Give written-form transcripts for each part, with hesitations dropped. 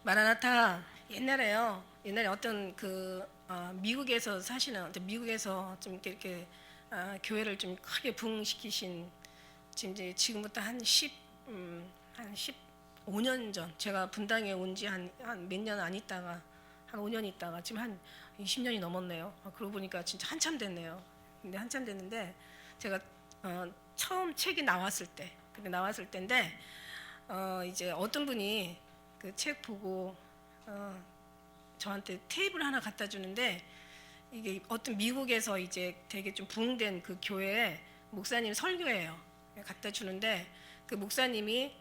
마라나타 옛날에요. 옛날에 어떤 미국에서 사시는 미국에서 좀 이렇게 교회를 좀 크게 부흥시키신 지금부터 한 15년 전 제가 분당에 온 지 한 몇 년 안 있다가 한 5년 있다가 지금 한 20년이 넘었네요. 그러고 보니까 진짜 한참 됐네요. 근데 한참 됐는데 제가 처음 책이 나왔을 때 그게 나왔을 때인데 이제 어떤 분이 그 책 보고 저한테 테이블 하나 갖다 주는데 이게 어떤 미국에서 이제 되게 좀 부흥된 그 교회에 목사님 설교예요. 갖다 주는데 그 목사님이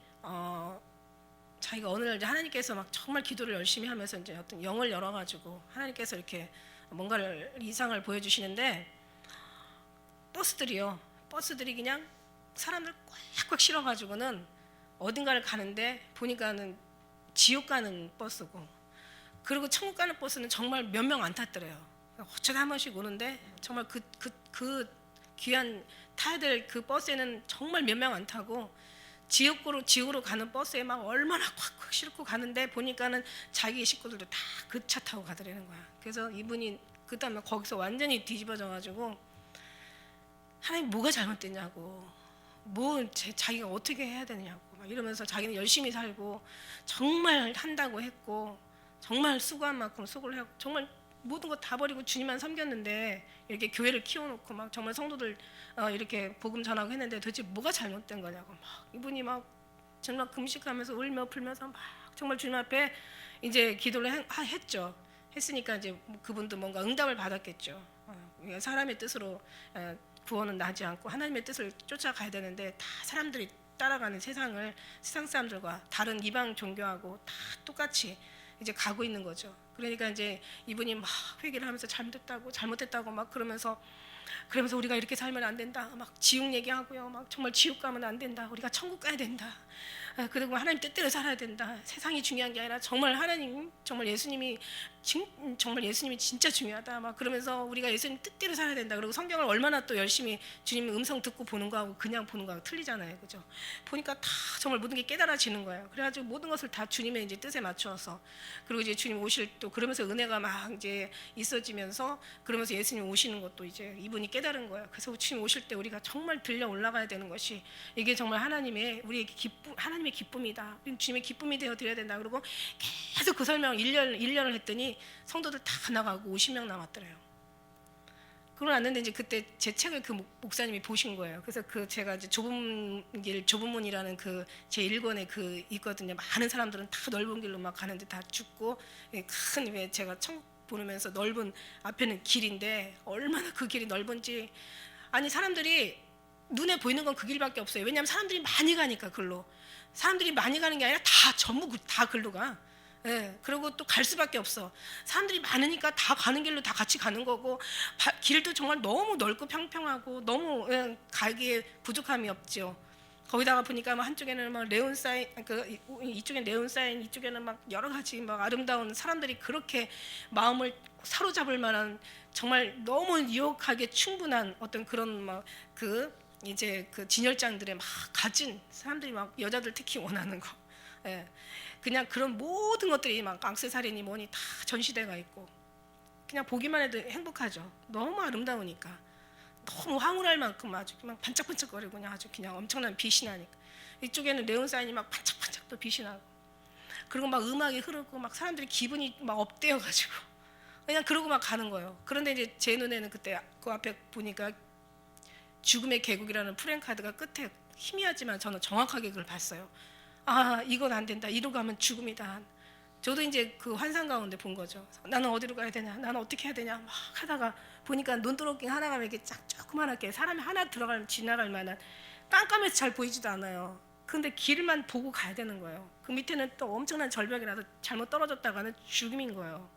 자기가 어느 날 이제 하나님께서 막 정말 기도를 열심히 하면서 이제 어떤 영을 열어가지고 하나님께서 이렇게 뭔가를 이상을 보여주시는데 버스들이 그냥 사람들 꽉꽉 실어가지고는 어딘가를 가는데 보니까는 지옥 가는 버스고 그리고 천국 가는 버스는 정말 몇 명 안 탔더래요. 어쩌다 한 번씩 오는데 정말 그 귀한 타야 될 그 버스에는 정말 몇 명 안 타고 지옥으로 가는 버스에 막 얼마나 꽉꽉 싣고 가는데 보니까는 자기 식구들도 다 그 차 타고 가더라는 거야. 그래서 이분이 그다음에 거기서 완전히 뒤집어져가지고 하나님 뭐가 잘못됐냐고, 자기가 어떻게 해야 되냐고 막 이러면서 자기는 열심히 살고 정말 한다고 했고 정말 수고한 만큼 수고를 하고 정말 모든 거 다 버리고 주님만 섬겼는데 이렇게 교회를 키워놓고 막 정말 성도들 이렇게 복음 전하고 했는데 도대체 뭐가 잘못된 거냐고 막 이분이 막 정말 금식하면서 울며 불면서 막 정말 주님 앞에 이제 기도를 했죠. 했으니까 이제 그분도 뭔가 응답을 받았겠죠. 사람의 뜻으로 구원은 나지 않고 하나님의 뜻을 쫓아가야 되는데 다 사람들이 따라가는 세상 사람들과 다른 이방 종교하고 다 똑같이 이제 가고 있는 거죠. 그러니까 이제 이분이 막 회개를 하면서 잘못했다고 막 그러면서 우리가 이렇게 살면 안 된다. 막 지옥 얘기하고요. 막 정말 지옥 가면 안 된다. 우리가 천국 가야 된다. 그리고 하나님 뜻대로 살아야 된다. 세상이 중요한 게 아니라 정말 하나님, 정말 예수님이 진짜 중요하다. 막 그러면서 우리가 예수님 뜻대로 살아야 된다. 그리고 성경을 얼마나 또 열심히 주님의 음성 듣고 보는 거하고 그냥 보는 거하고 틀리잖아요, 그죠? 보니까 다 정말 모든 게 깨달아지는 거예요. 그래가지고 모든 것을 다 주님의 이제 뜻에 맞추어서 그리고 이제 주님 오실 또 그러면서 은혜가 막 이제 있어지면서 그러면서 예수님 오시는 것도 이제 이분이 깨달은 거예요. 그래서 주님 오실 때 우리가 정말 들려 올라가야 되는 것이 이게 정말 우리에게 하나님의 기쁨이다. 주님의 기쁨이 되어 드려야 된다. 그리고 계속 그 설명 1년을 했더니 성도들 다 나가고 50명 남았더래요. 그러고 났는데 이제 그때 제 책을 그 목사님이 보신 거예요. 그래서 제가 이제 좁은 문이라는 제 1권에 있거든요. 많은 사람들은 다 넓은 길로 막 가는데 다 죽고 큰 제가 천국 보면서 넓은 앞에는 길인데 얼마나 그 길이 넓은지 아니 사람들이 눈에 보이는 건 그 길밖에 없어요. 왜냐하면 사람들이 많이 가니까 글로 사람들이 많이 가는 게 아니라 전부 다 글로 가. 그리고 또 갈 수밖에 없어. 사람들이 많으니까 다 가는 길로 다 같이 가는 거고 길도 정말 너무 넓고 평평하고 너무 가기에 부족함이 없죠. 거기다가 보니까 막 한쪽에는 막 네온 사인, 이쪽엔 네온 사인, 이쪽에는 막 여러 가지 막 아름다운 사람들이 그렇게 마음을 사로잡을 만한 정말 너무 유혹하게 충분한 어떤 그런 이제 진열장들에 막 가진 사람들이 막 여자들 특히 원하는 거, 그냥 그런 모든 것들이 막 액세서리니 뭐니 다 전시대가 있고 그냥 보기만 해도 행복하죠. 너무 아름다우니까. 너무 황홀할 만큼 아주 막 반짝반짝거리고 그냥 아주 그냥 엄청난 빛이 나니까 이쪽에는 네온사인이 막 반짝반짝 또 빛이 나고 그리고 막 음악이 흐르고 막 사람들이 기분이 막 업되어가지고 그냥 그러고 막 가는 거예요. 그런데 이제 제 눈에는 그때 그 앞에 보니까 죽음의 계곡이라는 프랜카드가 끝에 희미하지만 저는 정확하게 그걸 봤어요. 아 이건 안 된다. 이러고 가면 죽음이다. 저도 이제 그 환상 가운데 본 거죠. 나는 어디로 가야 되냐, 나는 어떻게 해야 되냐 막 하다가 보니까 논두렁길 하나가 이렇게 조그만하게 사람이 하나 지나갈 만한 깜깜해서 잘 보이지도 않아요. 근데 길만 보고 가야 되는 거예요. 그 밑에는 또 엄청난 절벽이라서 잘못 떨어졌다가는 죽음인 거예요.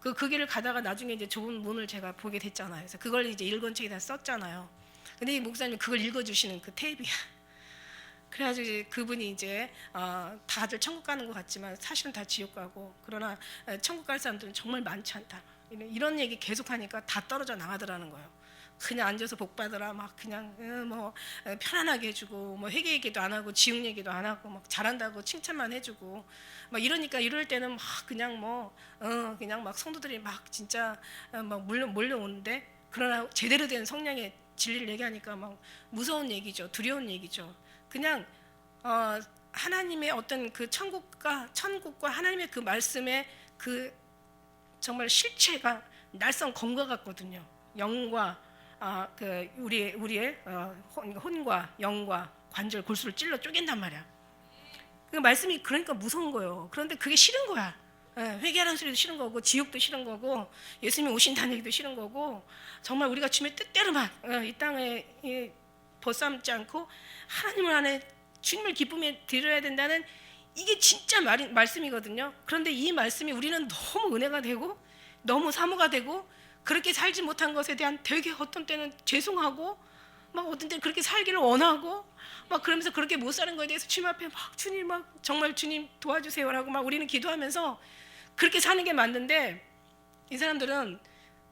그 길을 가다가 나중에 이제 좁은 문을 제가 보게 됐잖아요. 그래서 그걸 이제 일권책에다 썼잖아요. 근데 이 목사님이 그걸 읽어주시는 그 테이프야. 그래가지고 이제 그분이 이제 다들 천국 가는 것 같지만 사실은 다 지옥 가고 그러나 천국 갈 사람들은 정말 많지 않다. 이런 얘기 계속하니까 다 떨어져 나가더라는 거예요. 그냥 앉아서 복 받으라 막 그냥 뭐 편안하게 해주고 뭐 회개 얘기도 안 하고 지옥 얘기도 안 하고 막 잘한다고 칭찬만 해주고 막 이러니까 이럴 때는 막 그냥 뭐 그냥 막 성도들이 막 진짜 막 몰려오는데, 그러나 제대로 된 성령의 진리를 얘기하니까 막 무서운 얘기죠. 두려운 얘기죠. 그냥 하나님의 어떤 그 천국과 하나님의 그 말씀의 그 정말 실체가 날선 검과 같거든요. 영과 그 우리의 혼과 영과 관절 골수를 찔러 쪼갠단 말이야. 그 말씀이 그러니까 무서운 거예요. 그런데 그게 싫은 거야. 회개하는 소리도 싫은 거고 지옥도 싫은 거고 예수님이 오신다는 얘기도 싫은 거고, 정말 우리가 주님의 뜻대로만 이 땅에 벗삼지 않고 하나님을 안에 주님을 기쁨에 드려야 된다는, 이게 진짜 말씀이거든요. 그런데 이 말씀이 우리는 너무 은혜가 되고 너무 사모가 되고, 그렇게 살지 못한 것에 대한 되게 어떤 때는 죄송하고 막 어떤 때는 그렇게 살기를 원하고 막 그러면서 그렇게 못 사는 거에 대해서 주님 앞에 막 주님 막 정말 주님 도와주세요라고 막 우리는 기도하면서 그렇게 사는 게 맞는데, 이 사람들은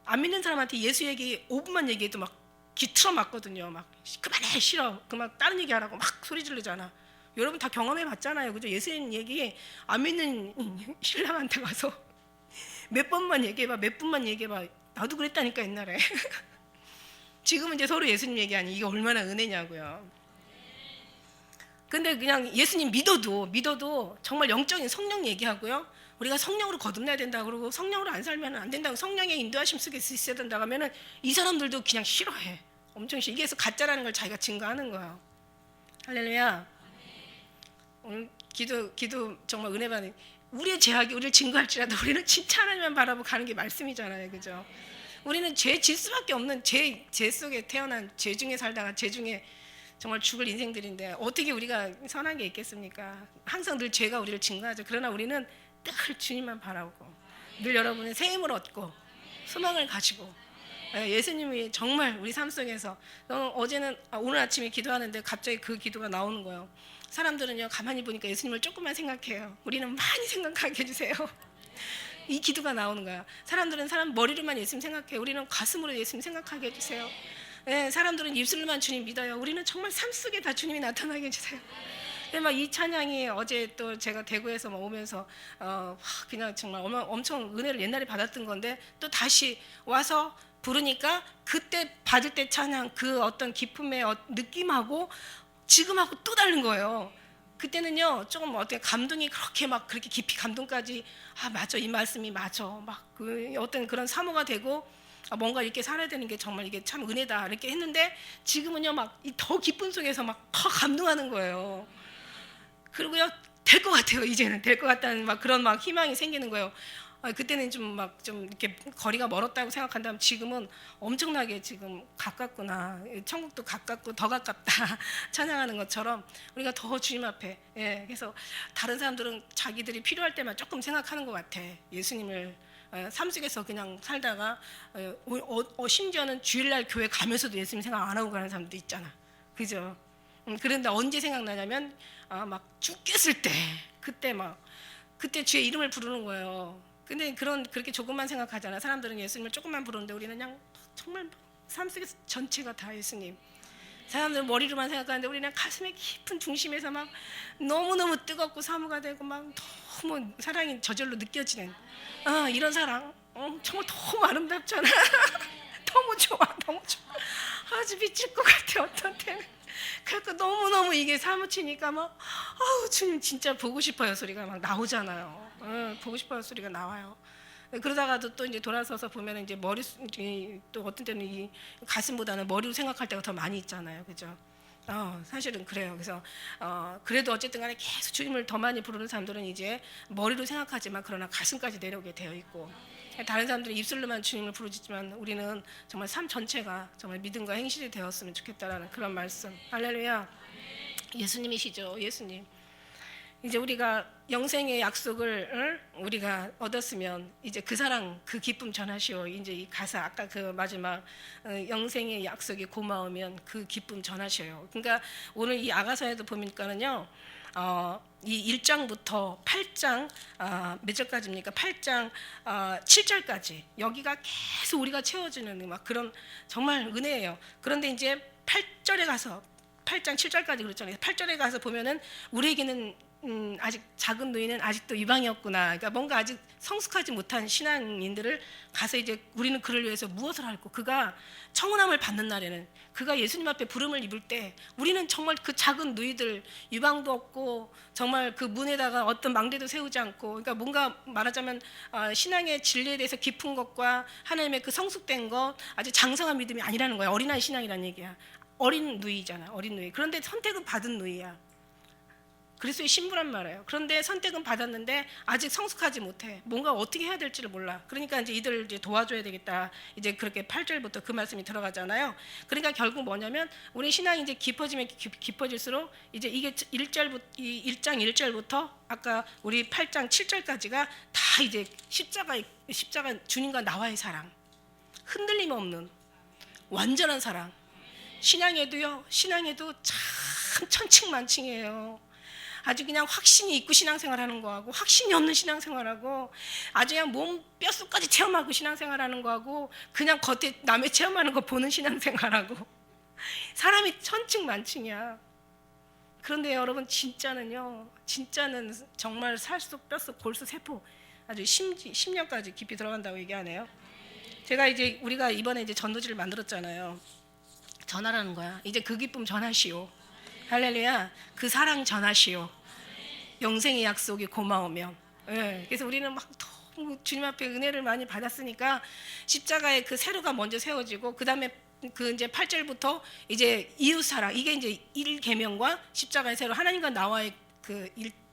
안 믿는 사람한테 예수 얘기 5분만 얘기해도 막 귀 틀어 맞거든요. 막 그만해 싫어 그만 다른 얘기 하라고 막 소리 지르잖아. 여러분 다 경험해 봤잖아요, 그죠? 예수님 얘기 안 믿는 신랑한테 가서 몇 번만 얘기해봐, 몇 분만 얘기해봐. 나도 그랬다니까 옛날에. 지금은 이제 서로 예수님 얘기하니 이게 얼마나 은혜냐고요. 근데 그냥 예수님 믿어도 정말 영적인 성령 얘기하고요. 우리가 성령으로 거듭나야 된다 그러고 성령으로 안 살면 안 된다고, 성령의 인도하심 속에 있어야 된다고 하면은 이 사람들도 그냥 싫어해. 엄청 싫어. 이게 가짜라는 걸 자기가 증거하는 거예요. 할렐루야. 오늘 기도 정말 은혜 받는, 우리의 죄악이 우리를 증거할지라도 우리는 진짜 하나님만 바라보고 가는 게 말씀이잖아요, 그죠? 우리는 죄 질 수밖에 없는 죄 속에 태어난, 죄 중에 살다가 죄 중에 정말 죽을 인생들인데 어떻게 우리가 선한 게 있겠습니까? 항상 늘 죄가 우리를 증거하죠. 그러나 우리는 늘 주님만 바라보고 늘 여러분의 새 힘을 얻고 소망을 가지고 예수님이 정말 우리 삶 속에서, 오늘 아침에 기도하는데 갑자기 그 기도가 나오는 거예요. 사람들은요 가만히 보니까 예수님을 조금만 생각해요. 우리는 많이 생각하게 해주세요. 이 기도가 나오는 거야. 사람들은 사람 머리로만 예수님 생각해요. 우리는 가슴으로 예수님 생각하게 해주세요. 사람들은 입술로만 주님 믿어요. 우리는 정말 삶 속에 다 주님이 나타나게 해주세요. 막 이 찬양이 어제 또 제가 대구에서 막 오면서 그냥 정말 엄청 은혜를 옛날에 받았던 건데, 또 다시 와서 부르니까 그때 받을 때 찬양 그 어떤 기쁨의 느낌하고 지금하고 또 다른 거예요. 그때는요 조금 어떻게 감동이 그렇게 깊이 감동까지, 맞아 이 말씀이 맞아 막 그 어떤 그런 사모가 되고 뭔가 이렇게 살아야 되는 게 정말 이게 참 은혜다 이렇게 했는데, 지금은요 막 더 기쁨 속에서 막 더 감동하는 거예요. 그리고요 될 것 같아요. 이제는 될 것 같다는 막 그런 막 희망이 생기는 거예요. 그때는 좀 이렇게 거리가 멀었다고 생각한다면 지금은 엄청나게 지금 가깝구나, 천국도 가깝고 더 가깝다 찬양하는 것처럼 우리가 더 주님 앞에, 그래서 다른 사람들은 자기들이 필요할 때만 조금 생각하는 것 같아. 예수님을 삶 속에서 그냥 살다가 심지어는 주일날 교회 가면서도 예수님 생각 안 하고 가는 사람도 있잖아, 그죠? 그런데 언제 생각나냐면 막 죽겠을 때, 그때 주의 이름을 부르는 거예요. 근데 그렇게 조금만 생각하잖아. 사람들은 예수님을 조금만 부르는데 우리는 그냥 정말 삶 속에서 전체가 다 예수님. 사람들은 머리로만 생각하는데 우리는 가슴의 깊은 중심에서 막 너무너무 뜨겁고 사모가 되고 막 너무 사랑이 저절로 느껴지는 이런 사랑, 정말 너무 아름답잖아. 너무 좋아. 아주 미칠 것 같아 어떤 때는. 그러니까 너무너무 이게 사무치니까 막 주님 진짜 보고 싶어요 소리가 막 나오잖아요. 보고 싶어요 소리가 나와요. 그러다가도 또 이제 돌아서서 보면 이제 또 어떤 때는 이 가슴보다는 머리로 생각할 때가 더 많이 있잖아요, 그죠? 사실은 그래요. 그래서 그래도 어쨌든 간에 계속 주님을 더 많이 부르는 사람들은 이제 머리로 생각하지만 그러나 가슴까지 내려오게 되어 있고, 다른 사람들은 입술로만 주님을 부르지만 우리는 정말 삶 전체가 정말 믿음과 행실이 되었으면 좋겠다라는 그런 말씀. 할렐루야. 예수님이시죠, 예수님. 이제 우리가 영생의 약속을 우리가 얻었으면 이제 그 사랑 그 기쁨 전하시오. 이제 이 가사 아까 그 마지막 영생의 약속이 고마우면 그 기쁨 전하셔요. 그러니까 오늘 이 아가서에도 보니까는요 이 1장부터 8장 몇 절까지입니까? 8장 7절까지 여기가 계속 우리가 채워지는 막 그런 정말 은혜예요. 그런데 이제 8절에 가서 8장 7절까지 그랬잖아요. 8절에 가서 보면은 우리에게는 아직 작은 누이는 아직도 이방이었구나. 그러니까 뭔가 아직 성숙하지 못한 신앙인들을 가서 이제 우리는 그를 위해서 무엇을 할고, 그가 청혼함을 받는 날에는, 그가 예수님 앞에 부름을 입을 때 우리는 정말 그 작은 누이들, 유방도 없고 정말 그 문에다가 어떤 망대도 세우지 않고, 그러니까 뭔가 말하자면 신앙의 진리에 대해서 깊은 것과 하나님의 그 성숙된 것, 아주 장성한 믿음이 아니라는 거야. 어린아이 신앙이라는 얘기야. 어린 누이잖아. 어린 누이. 그런데 선택은 받은 누이야. 그리스도의 신부란 말이에요. 그런데 선택은 받았는데 아직 성숙하지 못해. 뭔가 어떻게 해야 될지를 몰라. 그러니까 이제 이들을 이제 도와줘야 되겠다. 이제 그렇게 8절부터 그 말씀이 들어가잖아요. 그러니까 결국 뭐냐면 우리 신앙이 이제 깊어지면 깊어질수록 이제 이게 1장 1절부터 아까 우리 8장 7절까지가 다 이제 십자가 주님과 나와의 사랑, 흔들림 없는 완전한 사랑. 신앙에도 참 천칭만칭이에요. 아주 그냥 확신이 있고 신앙생활하는 거하고 확신이 없는 신앙생활하고 아주 그냥 몸 뼛속까지 체험하고 신앙생활하는 거하고 그냥 겉에 남의 체험하는 거 보는 신앙생활하고 사람이 천칭만칭이야. 그런데 여러분 진짜는 정말 살속 뼛속 골수 세포 아주 심령까지 깊이 들어간다고 얘기하네요. 제가 이제 우리가 이번에 이제 전도지를 만들었잖아요. 전하라는 거야. 이제 그 기쁨 전하시오. 할렐루야. 그 사랑 전하시오. 영생의 약속이 고마우면. 예. 그래서 우리는 막 너무 주님 앞에 은혜를 많이 받았으니까 십자가의 그 세로가 먼저 세워지고, 그 다음에 그 이제 8절부터 이제 이웃 사랑, 이게 이제 1계명과 십자가의 세로, 하나님과 나와의 그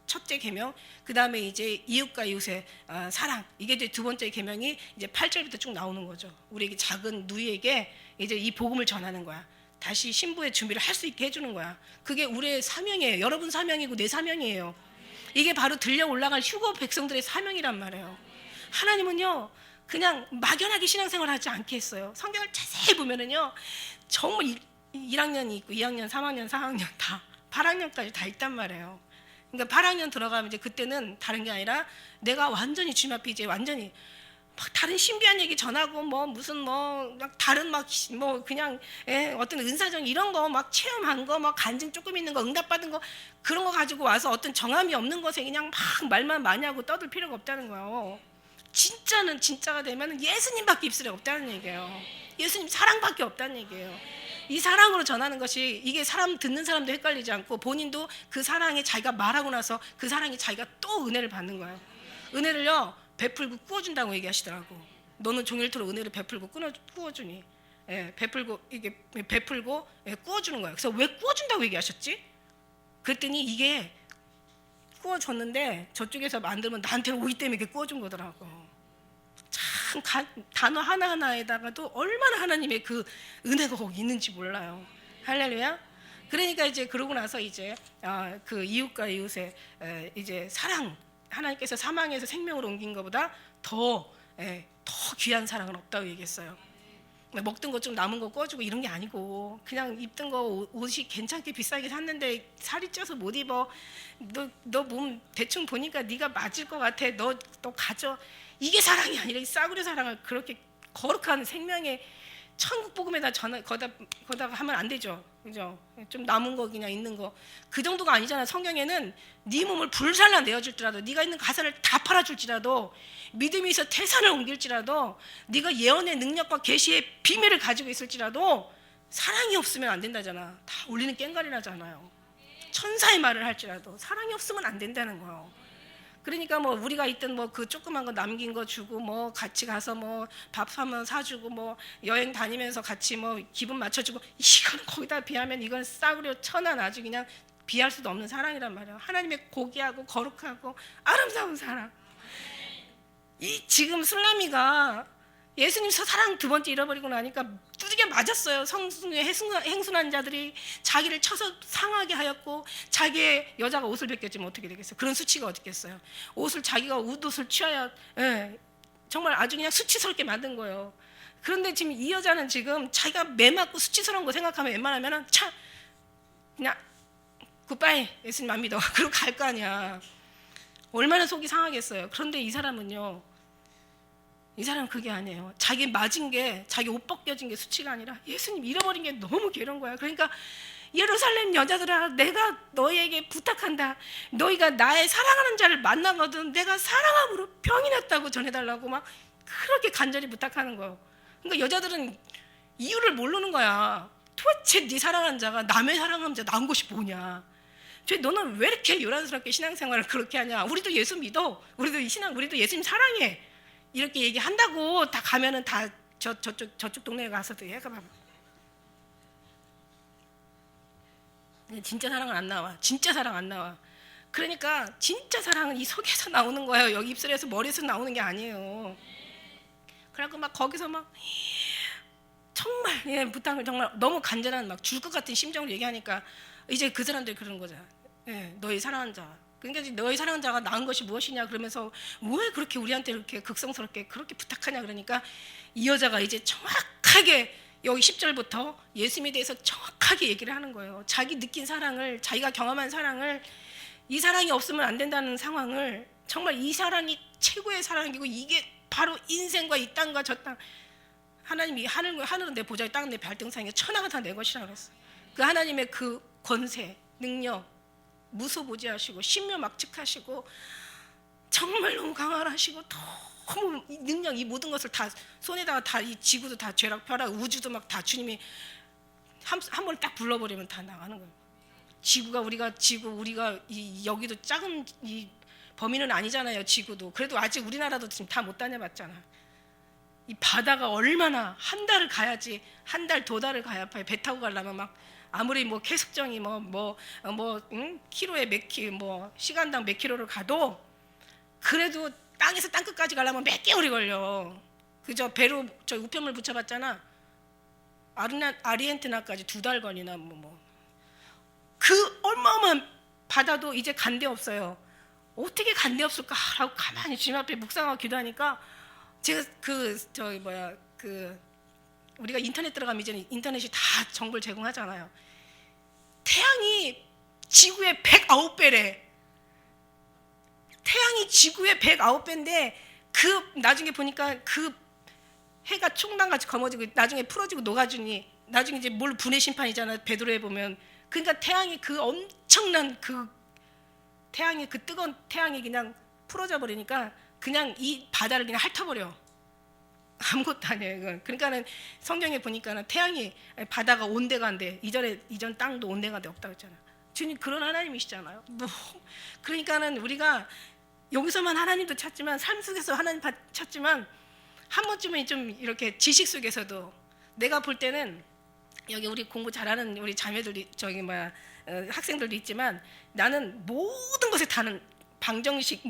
첫째 계명, 그 다음에 이제 이웃과 이웃의 사랑, 이게 이제 두 번째 계명이 이제 8절부터 쭉 나오는 거죠. 우리에게 작은 누이에게 이제 이 복음을 전하는 거야. 다시 신부의 준비를 할 수 있게 해주는 거야. 그게 우리의 사명이에요. 여러분 사명이고 내 사명이에요. 이게 바로 들려 올라갈 휴거 백성들의 사명이란 말이에요. 하나님은요 그냥 막연하게 신앙생활 하지 않게 했어요. 성경을 자세히 보면은요 정말 1학년이 있고 2학년, 3학년, 4학년 다 8학년까지 다 있단 말이에요. 그러니까 8학년 들어가면 이제 그때는 다른 게 아니라 내가 완전히 주님 앞에 이제 완전히 막 다른 신비한 얘기 전하고 뭐 무슨 뭐 다른 막 뭐 그냥 어떤 은사적 이런 거 막 체험한 거 막 간증 조금 있는 거 응답받은 거 그런 거 가지고 와서 어떤 정함이 없는 것에 그냥 막 말만 많이 하고 떠들 필요가 없다는 거예요. 진짜는 진짜가 되면 예수님밖에 입술에 없다는 얘기예요. 예수님 사랑밖에 없다는 얘기예요. 이 사랑으로 전하는 것이, 이게 사람 듣는 사람도 헷갈리지 않고 본인도 그 사랑에 자기가 말하고 나서 그 사랑에 자기가 또 은혜를 받는 거예요. 은혜를요 베풀고 꾸어준다고 얘기하시더라고. 너는 종일토록 은혜를 베풀고 꾸어주니, 베풀고 이게 베풀고 꾸어주는 거예요. 그래서 왜 꾸어준다고 얘기하셨지? 그랬더니 이게 꾸어줬는데 저쪽에서 만들면 나한테는 오이 때문에 이렇게 꾸어준 거더라고. 참 단어 하나하나에다가도 얼마나 하나님의 그 은혜가 거기 있는지 몰라요. 할렐루야. 그러니까 이제 그러고 나서 이제 그 이웃과 이웃의 이제 사랑, 하나님께서 사망에서 생명으로 옮긴 것보다 더 귀한 사랑은 없다고 얘기했어요. 먹던 거 좀 남은 거 꺼주고 이런 게 아니고, 그냥 입던 거 옷이 괜찮게 비싸게 샀는데 살이 쪄서 못 입어. 너 몸 대충 보니까 네가 맞을 것 같아. 너 가져. 이게 사랑이 아니라 이 싸구려 사랑을 그렇게 거룩한 생명의 천국 복음에다 거다가 하면 안 되죠. 그죠? 좀 남은 거 그냥 있는 거 그 정도가 아니잖아. 성경에는 네 몸을 불살라 내어줄지라도, 네가 있는 가사를 다 팔아줄지라도, 믿음이 있어 태산을 옮길지라도, 네가 예언의 능력과 계시의 비밀을 가지고 있을지라도 사랑이 없으면 안 된다잖아. 다 울리는 깽가리라잖아요. 천사의 말을 할지라도 사랑이 없으면 안 된다는 거예요. 그러니까 뭐 우리가 있던 뭐 그 조그만 거 남긴 거 주고, 뭐 같이 가서 뭐 밥 사면 사주고, 뭐 여행 다니면서 같이 뭐 기분 맞춰주고, 이거는 거기다 비하면 이건 싸구려 천한 아주 그냥 비할 수도 없는 사랑이란 말이에요. 하나님의 고귀하고 거룩하고 아름다운 사랑. 이 지금 슬라미가 예수님 사랑 두 번째 잃어버리고 나니까 두들겨 맞았어요. 성승에 행순한 자들이 자기를 쳐서 상하게 하였고, 자기의 여자가 옷을 벗겼지면 어떻게 되겠어요? 그런 수치가 어떻겠어요? 자기가 옷을 취하여 정말 아주 그냥 수치스럽게 만든 거예요. 그런데 지금 이 여자는 지금 자기가 매맞고 수치스러운 거 생각하면 웬만하면 참 그냥 굿바이 예수님 안 믿어. 그러고 갈 거 아니야. 얼마나 속이 상하겠어요. 그런데 이 사람은요, 이 사람은 그게 아니에요. 자기 맞은 게, 자기 옷 벗겨진 게 수치가 아니라 예수님 잃어버린 게 너무 괴로운 거야. 그러니까 예루살렘 여자들아, 내가 너희에게 부탁한다. 너희가 나의 사랑하는 자를 만나거든 내가 사랑함으로 병이 났다고 전해달라고 막 그렇게 간절히 부탁하는 거예요. 그러니까 여자들은 이유를 모르는 거야. 도대체 네 사랑하는 자가 남의 사랑하는 자 나온 것이 뭐냐. 너는 왜 이렇게 요란스럽게 신앙생활을 그렇게 하냐. 우리도 예수 믿어. 우리도 예수님 사랑해. 이렇게 얘기한다고 다 가면은 다 저쪽 동네에 가서도 얘가 봐. 진짜 사랑은 안 나와. 진짜 사랑 안 나와. 그러니까 진짜 사랑은 이 속에서 나오는 거예요. 여기 입술에서 머리에서 나오는 게 아니에요. 그래갖고 막 거기서 막 정말 부탁을 정말 너무 간절한 막 줄 것 같은 심정으로 얘기하니까 이제 그 사람들이 그러는 거죠. 너희 사랑하는 자. 그러니까 너희 사랑하는 자가 낳은 것이 무엇이냐 그러면서 왜 그렇게 우리한테 그렇게 극성스럽게 그렇게 부탁하냐 그러니까 이 여자가 이제 정확하게 여기 10절부터 예수님에 대해서 정확하게 얘기를 하는 거예요. 자기 느낀 사랑을, 자기가 경험한 사랑을, 이 사랑이 없으면 안 된다는 상황을, 정말 이 사랑이 최고의 사랑이고 이게 바로 인생과 이 땅과 저 땅, 하나님이 하늘은 내 보좌에 땅은 내 발등상에 천하가 다 내 것이라 그랬어요. 그 하나님의 그 권세, 능력, 무소부지하시고 신묘막측하시고 정말 너무 강활하시고 너무 능력, 이 모든 것을 다 손에다가 다 이 지구도 다 죄락펴락 우주도 막 다 주님이 한 번에 딱 불러버리면 다 나가는 거예요. 우리가 여기도 작은 이 범위는 아니잖아요. 지구도. 그래도 아직 우리나라도 지금 다 못 다녀봤잖아. 이 바다가 얼마나 한 달을 가야지, 한 달, 두 달을 가야 배 타고 가려면 막 아무리 뭐 계속정이 키로에 시간당 몇 킬로를 가도 그래도 땅에서 땅 끝까지 가려면 몇 개월이 걸려. 그저 배로 저 우편물 붙여봤잖아. 아르헨티나까지 2달 걸리나 그 어마어마한 바다도 이제 간데 없어요. 어떻게 간데 없을까라고 가만히 주님 앞에 묵상하고 기도하니까 제가 우리가 인터넷 들어가면 이제는 인터넷이 다 정보를 제공하잖아요. 태양이 지구의 109배래. 태양이 지구의 109배인데 그 나중에 보니까 그 해가 총당같이 검어지고 나중에 풀어지고 녹아주니 나중에 이제 뭘 분해 심판이잖아. 베드로에 보면. 그러니까 태양이 그 엄청난 그 태양이 그 뜨거운 태양이 그냥 풀어져 버리니까 그냥 이 바다를 그냥 핥아버려. 아무것도 아니에요. 이건. 그러니까는 성경에 보니까는 태양이 바다가 온데간데 이전 땅도 온데간데 없다고 했잖아. 주님 그런 하나님이시잖아요. 그러니까는 우리가 여기서만 하나님도 찾지만 삶 속에서 하나님 찾지만 한 번쯤은 좀 이렇게 지식 속에서도 내가 볼 때는 여기 우리 공부 잘하는 우리 자매들이 학생들도 있지만 나는 모든 것에 다는 방정식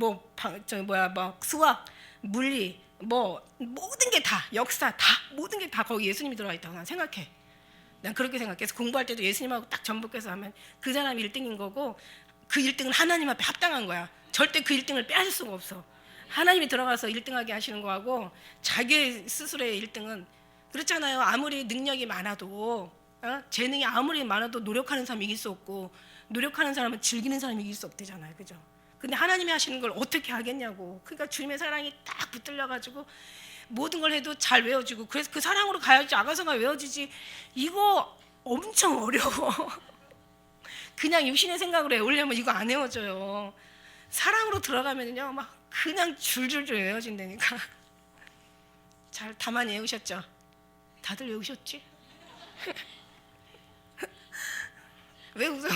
수학 물리 모든 게 다 역사 다 모든 게 다 거기 예수님이 들어가 있다고 난 생각해. 난 그렇게 생각해서 공부할 때도 예수님하고 딱 전복해서 하면 그 사람이 1등인 거고 그 1등은 하나님 앞에 합당한 거야. 절대 그 1등을 빼앗을 수가 없어. 하나님이 들어가서 1등하게 하시는 거하고 자기 스스로의 1등은 그렇잖아요. 아무리 능력이 많아도 재능이 아무리 많아도 노력하는 사람이 이길 수 없고 노력하는 사람은 즐기는 사람이 이길 수 없대잖아요. 그죠? 근데 하나님이 하시는 걸 어떻게 하겠냐고. 그러니까 주님의 사랑이 딱 붙들려가지고 모든 걸 해도 잘 외워지고 그래서 그 사랑으로 가야지 아가서가 외워지지. 이거 엄청 어려워. 그냥 육신의 생각으로 외우려면 이거 안 외워져요. 사랑으로 들어가면요 막 그냥 줄줄줄 외워진다니까. 잘 다 많이 외우셨죠? 다들 외우셨지? 왜 웃어?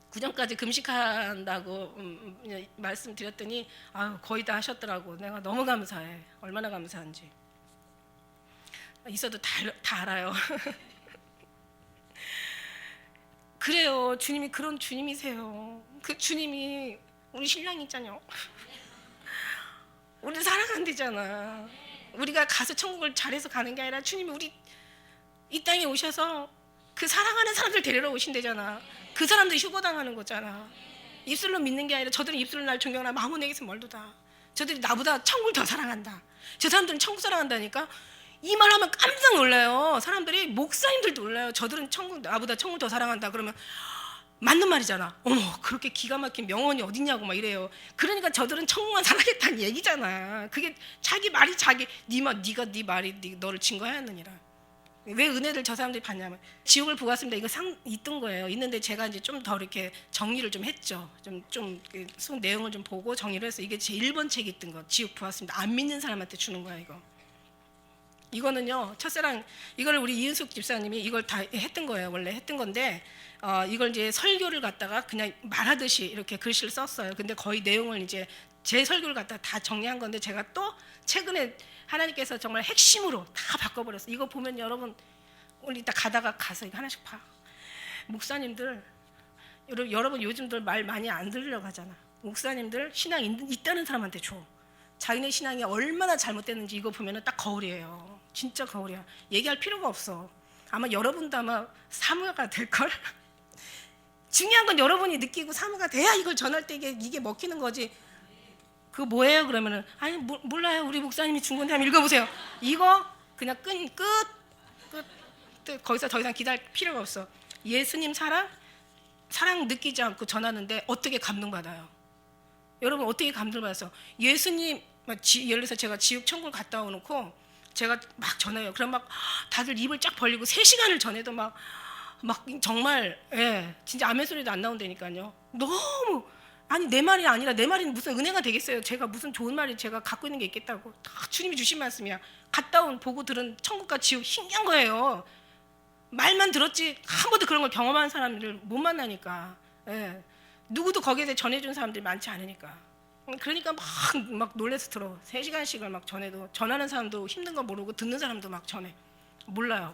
구전까지 금식한다고 말씀드렸더니 거의 다 하셨더라고. 내가 너무 감사해. 얼마나 감사한지. 있어도 다 알아요. 그래요. 주님이 그런 주님이세요. 그 주님이 우리 신랑 있잖아요. 우리를 사랑한대잖아. 우리가 가서 천국을 잘해서 가는 게 아니라 주님이 우리 이 땅에 오셔서 그 사랑하는 사람들 데리러 오신대잖아. 그 사람들이 휴거당하는 거잖아. 입술로 믿는 게 아니라 저들은 입술로 날 존경하나 마음은 내게서 멀도다. 저들이 나보다 천국을 더 사랑한다. 저 사람들은 천국 사랑한다니까. 이 말하면 깜짝 놀라요. 사람들이, 목사님들도 놀라요. 저들은 천국, 나보다 천국 더 사랑한다 그러면 맞는 말이잖아. 어머, 그렇게 기가 막힌 명언이 어딨냐고 막 이래요. 그러니까 저들은 천국만 사랑했다는 얘기잖아. 그게 자기 말이 네가 네 말이 너를 증거하였느니라. 왜 은혜를 저 사람들이 받냐면, 지옥을 보고 왔습니다. 이거 있던 거예요. 있는데 제가 이제 좀 더 이렇게 정리를 좀 했죠. 좀 내용을 좀 보고 정리를 해서, 이게 제 1번 책에 있던 거, 지옥 보았습니다. 안 믿는 사람한테 주는 거야 이거. 이거는요, 첫사랑, 이걸 우리 이은숙 집사님이 이걸 다 했던 거예요. 원래 했던 건데, 이걸 이제 설교를 갖다가 그냥 말하듯이 이렇게 글씨를 썼어요. 근데 거의 내용을 이제 제 설교를 갖다가 다 정리한 건데, 제가 또 최근에 하나님께서 정말 핵심으로 다 바꿔버렸어요. 이거 보면 여러분, 오늘 이따 가서 이거 하나씩 봐. 목사님들, 여러분 요즘들 말 많이 안 들으려고 하잖아. 목사님들 신앙 있다는 사람한테 줘. 자기네 신앙이 얼마나 잘못됐는지 이거 보면은 딱 거울이에요. 진짜 거울이야. 얘기할 필요가 없어. 아마 여러분도 아마 사무가 될걸? 중요한 건 여러분이 느끼고 사무가 돼야 이걸 전할 때 이게 먹히는 거지. 그거 뭐예요? 그러면은 아니 몰라요. 우리 목사님이 준 건데 한번 읽어보세요. 이거 그냥 끝. 거기서 더 이상 기다릴 필요가 없어. 예수님 사랑 느끼지 않고 전하는데 어떻게 감동받아요? 여러분 어떻게 감동받았어? 예수님, 예를 들어서 제가 지옥 천국을 갔다 오놓고 제가 막 전해요. 그럼 막 다들 입을 쫙 벌리고 3시간을 전해도 막 정말, 진짜 아멘 소리도 안 나온다니까요. 너무, 아니 내 말이 아니라, 내 말이 무슨 은혜가 되겠어요. 제가 무슨 좋은 말이 제가 갖고 있는 게 있겠다고. 다 주님이 주신 말씀이야. 갔다 온 보고 들은 천국과 지옥 신기한 거예요. 말만 들었지 한 번도 그런 걸 경험한 사람들을 못 만나니까. 누구도 거기에 대해 전해준 사람들이 많지 않으니까. 그러니까 막 놀래서 들어. 3시간씩을 막 전해도, 전하는 사람도 힘든 거 모르고 듣는 사람도 막 전해. 몰라요.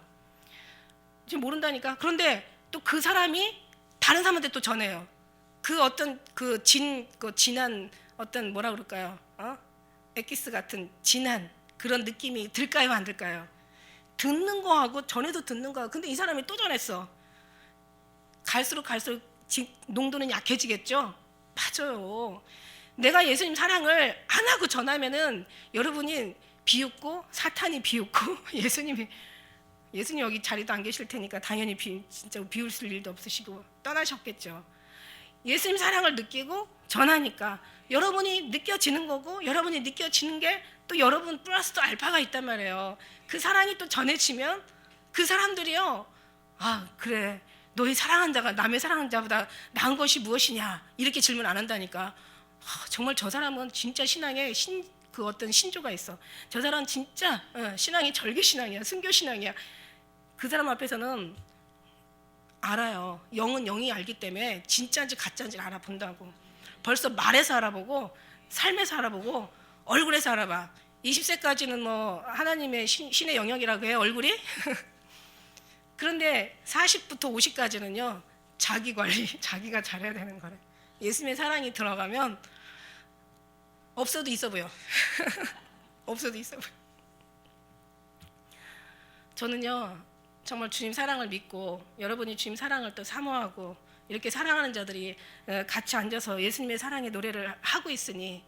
지금 모른다니까. 그런데 또 그 사람이 다른 사람한테 또 전해요. 그 어떤 진한 어떤 뭐라 그럴까요? 엑기스 같은 진한 그런 느낌이 들까요, 안 들까요? 듣는 거하고 전에도 듣는 거하고. 근데 이 사람이 또 전했어. 갈수록 농도는 약해지겠죠? 맞아요. 내가 예수님 사랑을 안 하고 전하면은 여러분이 비웃고 사탄이 비웃고 예수님 여기 자리도 안 계실 테니까 당연히 진짜 비웃을 일도 없으시고 떠나셨겠죠. 예수님 사랑을 느끼고 전하니까 여러분이 느껴지는 거고, 여러분이 느껴지는 게 또 여러분 플러스 또 알파가 있단 말이에요. 그 사랑이 또 전해지면 그 사람들이요, 그래, 너희 사랑한 자가 남의 사랑한 자보다 나은 것이 무엇이냐 이렇게 질문 안 한다니까. 정말 저 사람은 진짜 신앙에 그 어떤 신조가 있어. 저 사람은 진짜 신앙이 절개 신앙이야, 순교 신앙이야. 그 사람 앞에서는 알아요. 영은 영이 알기 때문에 진짜인지 가짜인지를 알아본다고. 벌써 말에서 알아보고, 삶에서 알아보고, 얼굴에서 알아봐. 20세까지는 뭐 하나님의 신의 영역이라고 해요, 얼굴이. 그런데 40부터 50까지는요, 자기 관리, 자기가 잘해야 되는 거래. 예수님의 사랑이 들어가면 없어도 있어 보여. 없어도 있어 보여. 저는요, 정말 주님 사랑을 믿고, 여러분이 주님 사랑을 또 사모하고, 이렇게 사랑하는 자들이 같이 앉아서 예수님의 사랑의 노래를 하고 있으니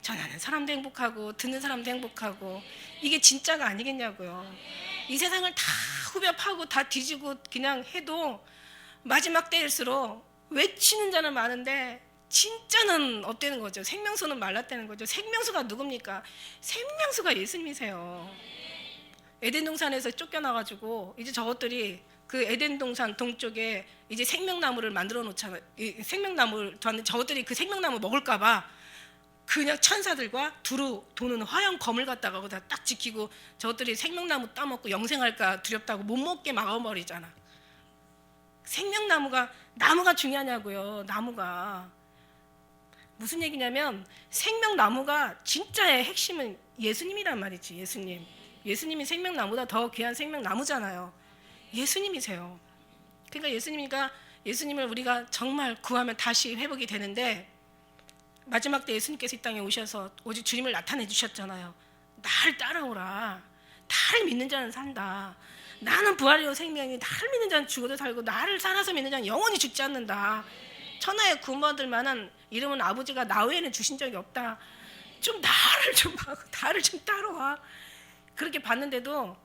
전하는 사람도 행복하고 듣는 사람도 행복하고, 이게 진짜가 아니겠냐고요. 이 세상을 다 후벼 파고 다 뒤지고 그냥 해도 마지막 때일수록 외치는 자는 많은데 진짜는 없다는 거죠. 생명수는 말랐다는 거죠. 생명수가 누굽니까? 생명수가 예수님이세요. 에덴 동산에서 쫓겨나가지고 이제 저것들이 그 에덴 동산 동쪽에 이제 생명나무를 만들어 놓잖아요. 생명나무를 뒀는데 저것들이 그 생명나무 먹을까봐 그냥 천사들과 두루 도는 화염 검을 갖다가 거기다 딱 지키고, 저것들이 생명나무 따먹고 영생할까 두렵다고 못 먹게 막아버리잖아. 나무가 중요하냐고요. 나무가 무슨 얘기냐면, 생명나무가 진짜의 핵심은 예수님이란 말이지. 예수님이 생명나무보다 더 귀한 생명나무잖아요. 예수님이세요. 그러니까 예수님을 우리가 정말 구하면 다시 회복이 되는데, 마지막 때 예수님께서 이 땅에 오셔서 오직 주님을 나타내 주셨잖아요. 나를 따라오라. 나를 믿는 자는 산다. 나는 부활이요 생명이니 나를 믿는 자는 죽어도 살고 나를 살아서 믿는 자는 영원히 죽지 않는다. 천하의 구원받을 만한 이름은 아버지가 나 외에는 주신 적이 없다. 좀 나를 좀 따라와. 그렇게 봤는데도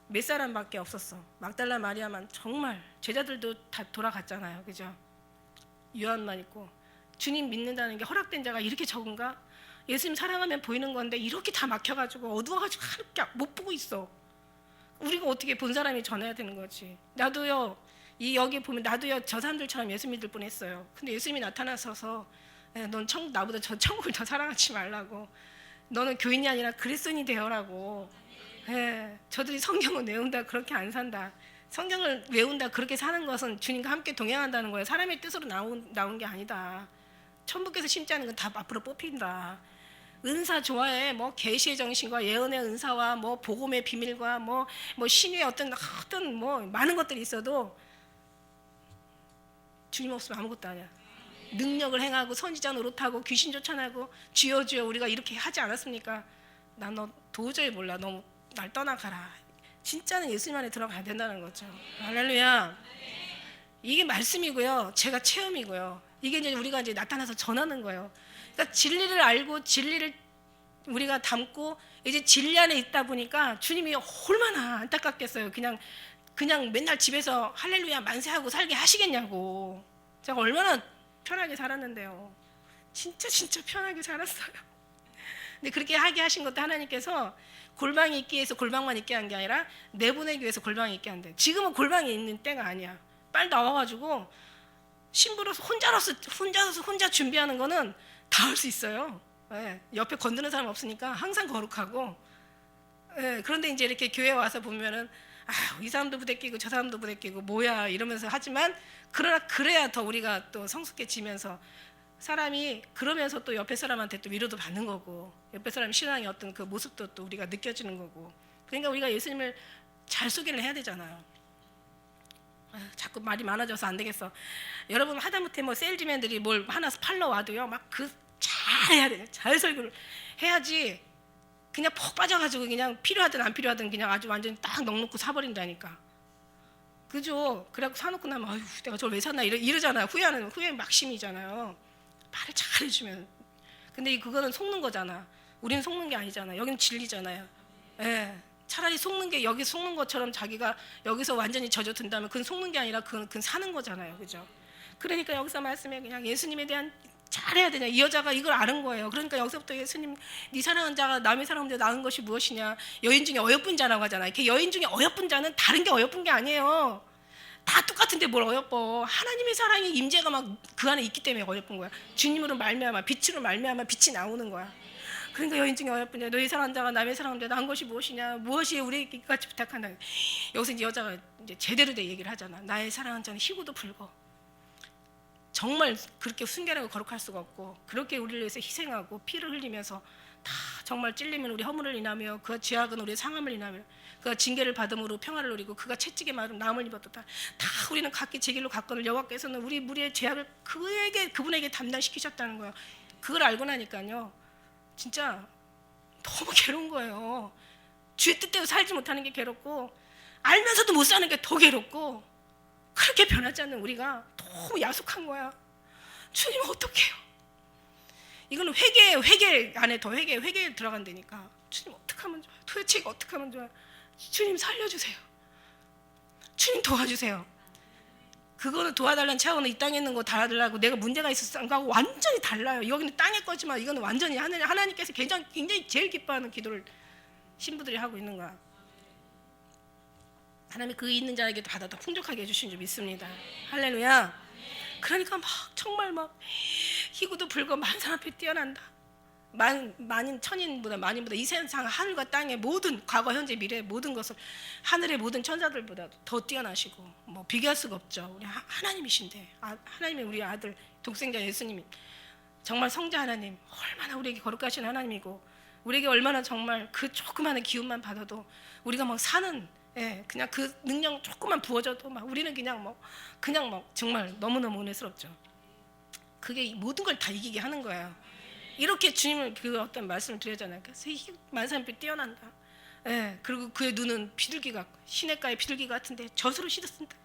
몇 사람밖에 없었어. 막달라 마리아만 정말 제자들도 다 돌아갔잖아요. 그죠? 요한만 있고. 주님 믿는다는 게 허락된 자가 이렇게 적은가? 예수님 사랑하면 보이는 건데 이렇게 다 막혀가지고 어두워가지고 하나밖에 못 보고 있어. 우리가 어떻게 본 사람이 전해야 되는 거지. 나도요, 여기 보면 나도요 저 사람들처럼 예수 믿을 뻔했어요. 근데 예수님이 나타나서서 넌 나보다 저 천국을 더 사랑하지 말라고, 너는 교인이 아니라 그리스도인이 되어라고. 저들이 성경을 외운다 그렇게 안 산다, 성경을 외운다 그렇게 사는 것은 주님과 함께 동행한다는 거예요. 사람의 뜻으로 나온 게 아니다. 천국에서 심지 않은 건 다 앞으로 뽑힌다. 은사 좋아해. 뭐 계시의 정신과 예언의 은사와 뭐 복음의 비밀과 뭐 신의 어떤 뭐 많은 것들이 있어도 주님 없으면 아무것도 아니야. 능력을 행하고 선지자 노릇하고 귀신 쫓아내고 주여 주여 우리가 이렇게 하지 않았습니까? 난 너 도저히 몰라. 너무 날 떠나가라. 진짜는 예수님 안에 들어가야 된다는 거죠. 할렐루야. 이게 말씀이고요. 제가 체험이고요. 이게 이제 우리가 이제 나타나서 전하는 거예요. 그러니까 진리를 알고 진리를 우리가 담고 이제 진리 안에 있다 보니까 주님이 얼마나 안타깝겠어요. 그냥 맨날 집에서 할렐루야 만세하고 살게 하시겠냐고. 제가 얼마나 편하게 살았는데요. 진짜 편하게 살았어요. 근데 그렇게 하게 하신 것도 하나님께서 골방이 있기 위해서 골방만 있게 한 게 아니라 내보내기 위해서 골방이 있게 한대. 지금은 골방이 있는 때가 아니야. 빨리 나와가지고 신부로서 혼자 준비하는 거는 다 할 수 있어요. 옆에 건드는 사람 없으니까 항상 거룩하고. 그런데 이제 이렇게 교회 와서 보면은 이 사람도 부대끼고 저 사람도 부대끼고 뭐야 이러면서 하지만 그래야 더 우리가 또 성숙해지면서 사람이 그러면서 또 옆에 사람한테 또 위로도 받는 거고 옆에 사람 신앙의 어떤 그 모습도 또 우리가 느껴지는 거고. 그러니까 우리가 예수님을 잘 소개를 해야 되잖아요. 자꾸 말이 많아져서 안 되겠어. 여러분 하다못해 뭐 세일즈맨들이 뭘 하나 팔러 와도요 막 잘해야 돼. 잘 설교를 해야지. 그냥 푹 빠져가지고 그냥 필요하든 안 필요하든 그냥 아주 완전히 딱 넉놓고 사버린다니까. 그죠? 그래갖고 사놓고 나면 아유 내가 저걸 왜 샀나 이러잖아요. 후회 막심이잖아요. 말을 잘 해주면. 근데 그거는 속는 거잖아. 우리는 속는 게 아니잖아. 여기는 진리잖아요. 차라리 속는 게 여기 속는 것처럼 자기가 여기서 완전히 젖어든다면 그건 속는 게 아니라 그건 사는 거잖아요. 그죠? 그러니까 여기서 말씀에 그냥 예수님에 대한 잘해야 되냐. 이 여자가 이걸 아는 거예요. 그러니까 여기서부터 예수님 네 사랑하는 자가 남의 사랑하는 자 낳은 것이 무엇이냐. 여인 중에 어여쁜 자라고 하잖아요. 그 여인 중에 어여쁜 자는 다른 게 어여쁜 게 아니에요. 다 똑같은데 뭘 어여뻐. 하나님의 사랑의 임재가 막 그 안에 있기 때문에 어여쁜 거야. 주님으로 말미암아 빛으로 말미암아 빛이 나오는 거야. 그러니까 여인 중에 어여쁜 자 너희 사랑하는 자가 남의 사랑하는 자 낳은 것이 무엇이냐. 무엇이 우리에게 같이 부탁한다. 여기서 이제 여자가 이제 제대로 된 얘기를 하잖아. 나의 사랑하는 자는 희고도 붉어. 정말 그렇게 순결하고 거룩할 수가 없고 그렇게 우리를 위해서 희생하고 피를 흘리면서 다 정말 찔리면 우리 허물을 인하며 그 죄악은 우리의 상함을 인하며 그가 징계를 받음으로 평화를 누리고 그가 채찍에 맞음 나음을 입었다. 다 우리는 각기 제 길로 갔거늘 여호와께서는 우리 무리의 죄악을 그분에게 담당시키셨다는 거예요. 그걸 알고 나니까요 진짜 너무 괴로운 거예요. 주의 뜻대로 살지 못하는 게 괴롭고 알면서도 못 사는 게 더 괴롭고 그렇게 변하지 않는 우리가 너무 야속한 거야. 주님 어떡해요? 이거는 회개 안에 더 회개에 들어간다니까. 주님 어떡하면 좋아요? 도대체 이거 어떡하면 좋아요? 주님 살려주세요. 주님 도와주세요. 그거는 도와달라는 차원은 이 땅에 있는 거 달아달라고 내가 문제가 있었어 안 가고 완전히 달라요. 여기는 땅의 거지만 이거는 완전히 하나님께서 굉장히 제일 기뻐하는 기도를 신부들이 하고 있는 거야. 하나님이 그 있는 자에게도 받아 더 풍족하게 해주신 줄 믿습니다. 할렐루야. 그러니까 막 정말 막 희구도 붉어 만사 앞에 뛰어난다. 만인 천인보다 만인보다 이 세상 하늘과 땅의 모든 과거 현재 미래 모든 것을 하늘의 모든 천사들보다 더 뛰어나시고 뭐 비교할 수가 없죠. 우리 하나님이신데 하나님이 우리 아들 독생자 예수님이 정말 성자 하나님 얼마나 우리에게 거룩하신 하나님이고 우리에게 얼마나 정말 그 조그마한 기운만 받아도 우리가 막 사는 그냥 그 능력 조금만 부어져도 막 우리는 그냥 정말 너무너무 은혜스럽죠. 그게 모든 걸 다 이기게 하는 거예요. 이렇게 주님을 그 어떤 말씀을 드리잖아요. 만사빛 뛰어난다. 그리고 그의 눈은 비둘기 같고 시냇가의 비둘기 같은데 젖으로 씻었습니다.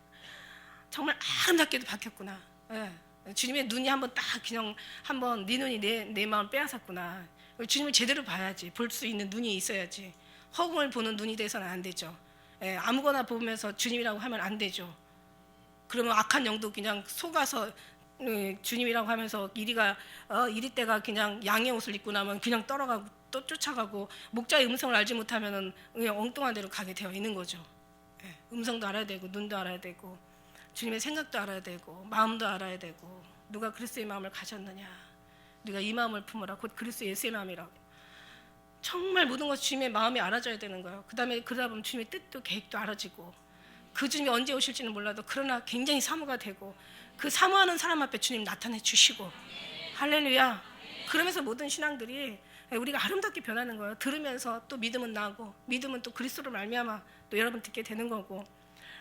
정말 아름답게도 박혔구나. 주님의 눈이 한번 딱 그냥 한번 네 눈이 내 마음을 빼앗았구나. 주님을 제대로 봐야지. 볼 수 있는 눈이 있어야지. 허공을 보는 눈이 돼서는 안 되죠. 예, 아무거나 보면서 주님이라고 하면 안 되죠. 그러면 악한 영도 그냥 속아서 주님이라고 하면서 이리 때가 그냥 양의 옷을 입고 나면 그냥 떨어가고 또 쫓아가고 목자의 음성을 알지 못하면은 그냥 엉뚱한 데로 가게 되어 있는 거죠. 예, 음성도 알아야 되고 눈도 알아야 되고 주님의 생각도 알아야 되고 마음도 알아야 되고 누가 그리스도의 마음을 가졌느냐, 네가 이 마음을 품으라 곧 그리스도 예수의 마음이라고. 정말 모든 것이 주님의 마음이 알아져야 되는 거예요. 그러다 보면 주님의 뜻도 계획도 알아지고 그 주님이 언제 오실지는 몰라도 그러나 굉장히 사모가 되고 그 사모하는 사람 앞에 주님 나타내 주시고 할렐루야. 그러면서 모든 신앙들이 우리가 아름답게 변하는 거예요. 들으면서 또 믿음은 나고 믿음은 또 그리스도로 말미암아 또 여러분 듣게 되는 거고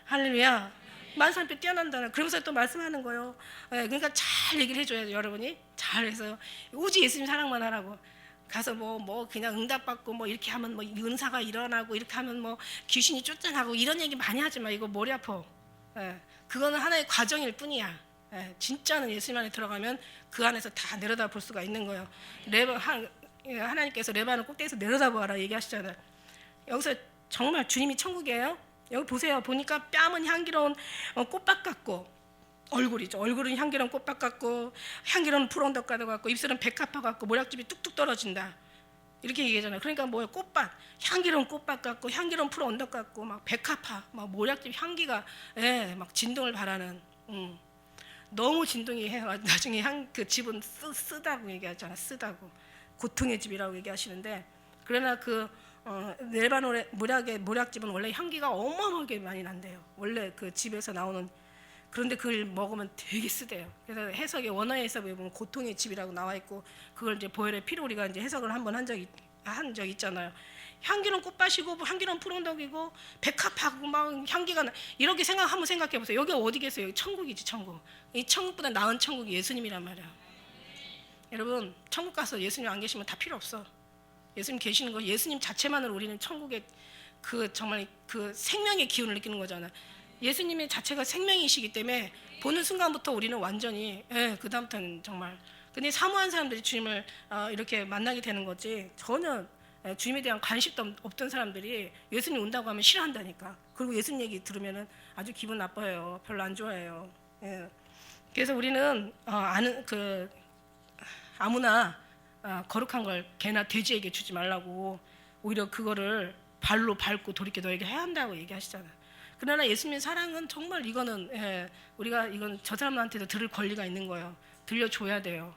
할렐루야. 만사람표 뛰어난다. 그러면서 또 말씀하는 거예요. 그러니까 잘 얘기를 해줘야 돼요. 여러분이 잘해서 오직 예수님 사랑만 하라고. 가서 뭐 그냥 응답받고 뭐 이렇게 하면 뭐 은사가 일어나고 이렇게 하면 뭐 귀신이 쫓겨나고 이런 얘기 많이 하지 마. 이거 머리 아파. 그거는 하나의 과정일 뿐이야. 진짜는 예수님 안에 들어가면 그 안에서 다 내려다 볼 수가 있는 거예요. 하나님께서 레바논 꼭대기에서 내려다보아라 얘기하시잖아요. 여기서 정말 주님이 천국이에요. 여기 보세요. 보니까 뺨은 향기로운 꽃밭 같고 얼굴이죠. 얼굴은 향기로운 꽃밭 같고 향기로운 풀언덕 같고 입술은 백합화 같고 모략집이 뚝뚝 떨어진다. 이렇게 얘기하잖아요. 그러니까 뭐예요? 꽃밭, 향기로운 꽃밭 같고 향기로운 풀언덕 같고 막 백합화, 막 모략집 향기가 막 진동을 바라는. 너무 진동이 해요. 나중에 그 집은 쓰다고 얘기하잖아. 쓰다고 고통의 집이라고 얘기하시는데 그러나 그 레바논의 모략집은 원래 향기가 어마어마하게 많이 난대요. 원래 그 집에서 나오는. 그런데 그걸 먹으면 되게 쓰대요. 그래서 해석에 원어의 해석에 보면 고통의 집이라고 나와 있고 그걸 이제 보혈의 피로 우리가 이제 해석을 한번 한 적 있잖아요. 향기로운 꽃밭이고 향기로운 푸른덕이고 백합하고 막 향기가 나. 이렇게 한번 생각해 보세요. 여기 어디 계세요? 여기 천국이지 천국. 이 천국보다 나은 천국이 예수님이란 말이야. 여러분 천국 가서 예수님 안 계시면 다 필요 없어. 예수님 계시는 거 예수님 자체만으로 우리는 천국의 그 정말 그 생명의 기운을 느끼는 거잖아. 예수님의 자체가 생명이시기 때문에 보는 순간부터 우리는 완전히 그 다음부터는 정말. 근데 사모한 사람들이 주님을 이렇게 만나게 되는 거지 전혀 주님에 대한 관심도 없던 사람들이 예수님 온다고 하면 싫어한다니까. 그리고 예수님 얘기 들으면은 아주 기분 나빠요. 별로 안 좋아해요. 그래서 우리는 아무나 거룩한 걸 개나 돼지에게 주지 말라고 오히려 그거를 발로 밟고 돌이켜 너에게 해야 한다고 얘기하시잖아요. 그러나 예수님의 사랑은 정말 이거는 우리가 이건 저 사람한테도 들을 권리가 있는 거예요. 들려줘야 돼요.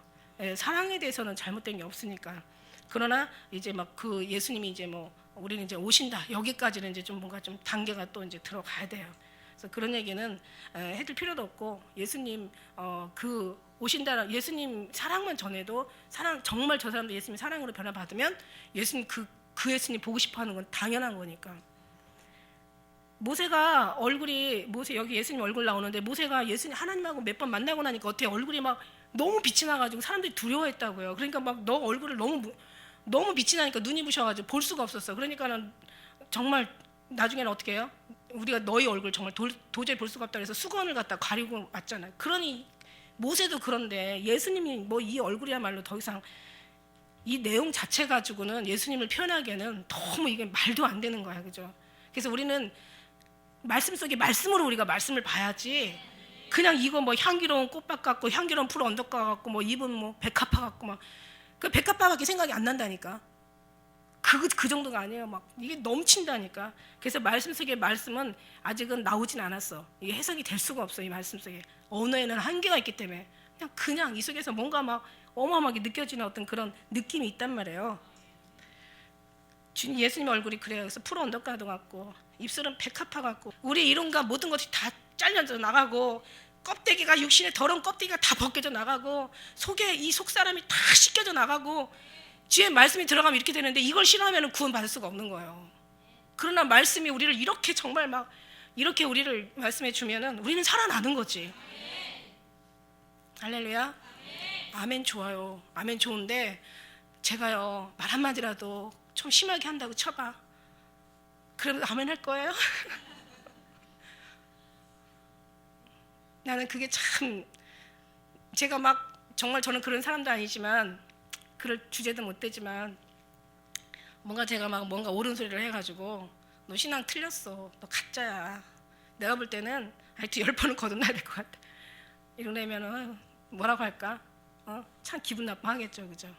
사랑에 대해서는 잘못된 게 없으니까. 그러나 이제 막 그 예수님이 이제 뭐 우리는 이제 오신다 여기까지는 이제 좀 뭔가 좀 단계가 또 이제 들어가야 돼요. 그래서 그런 얘기는 해줄 필요도 없고 예수님 그 오신다 예수님 사랑만 전해도 사랑 정말 저 사람도 예수님 사랑으로 변화받으면 예수님 그 예수님 보고 싶어하는 건 당연한 거니까. 모세가 모세 여기 예수님 얼굴 나오는데 모세가 예수님 하나님하고 몇 번 만나고 나니까 어때요? 얼굴이 막 너무 빛이 나가지고 사람들이 두려워했다고요. 그러니까 막 너 얼굴을 너무 빛이 나니까 눈이 부셔가지고 볼 수가 없었어. 그러니까는 정말 나중에는 어떻게 해요? 우리가 너희 얼굴 정말 도저히 볼 수가 없다 그래서 수건을 갖다 가리고 왔잖아요. 그러니 모세도 그런데 예수님이 뭐 이 얼굴이야말로 더 이상 이 내용 자체 가지고는 예수님을 표현하기에는 너무 이게 말도 안 되는 거야, 그죠? 그래서 우리는 말씀 속에 말씀으로 우리가 말씀을 봐야지. 그냥 이거 뭐 향기로운 꽃밭 같고 향기로운 풀 언덕가 같고 뭐 입은 뭐 백합화 같고 막 그 백합화밖에 생각이 안 난다니까. 그 정도가 아니에요. 막 이게 넘친다니까. 그래서 말씀 속의 말씀은 아직은 나오진 않았어. 이게 해석이 될 수가 없어. 이 말씀 속에 언어에는 한계가 있기 때문에 그냥 이 속에서 뭔가 막 어마어마하게 느껴지는 어떤 그런 느낌이 있단 말이에요. 예수님 얼굴이 그래요. 그래서 풀 언덕가도 같고 입술은 백합화 같고 우리 이론과 모든 것이 다 잘려져 나가고 껍데기가 육신의 더러운 껍데기가 다 벗겨져 나가고 속에 이 속사람이 다 씻겨져 나가고 뒤에 말씀이 들어가면 이렇게 되는데 이걸 싫어하면 구원받을 수가 없는 거예요. 그러나 말씀이 우리를 이렇게 정말 막 이렇게 우리를 말씀해 주면은 우리는 살아나는 거지. 할렐루야. 아멘 좋아요. 아멘 좋은데 제가요 말 한마디라도 좀 심하게 한다고 쳐봐. 그러면 아멘 할 거예요? 나는 그게 참 제가 막 정말 저는 그런 사람도 아니지만 그럴 주제도 못 되지만 뭔가 제가 막 뭔가 옳은 소리를 해가지고 너 신앙 틀렸어, 너 가짜야, 내가 볼 때는 하여튼 10번은 거듭나야 될 것 같아, 이러려면은 뭐라고 할까? 참 기분 나빠하겠죠, 그죠?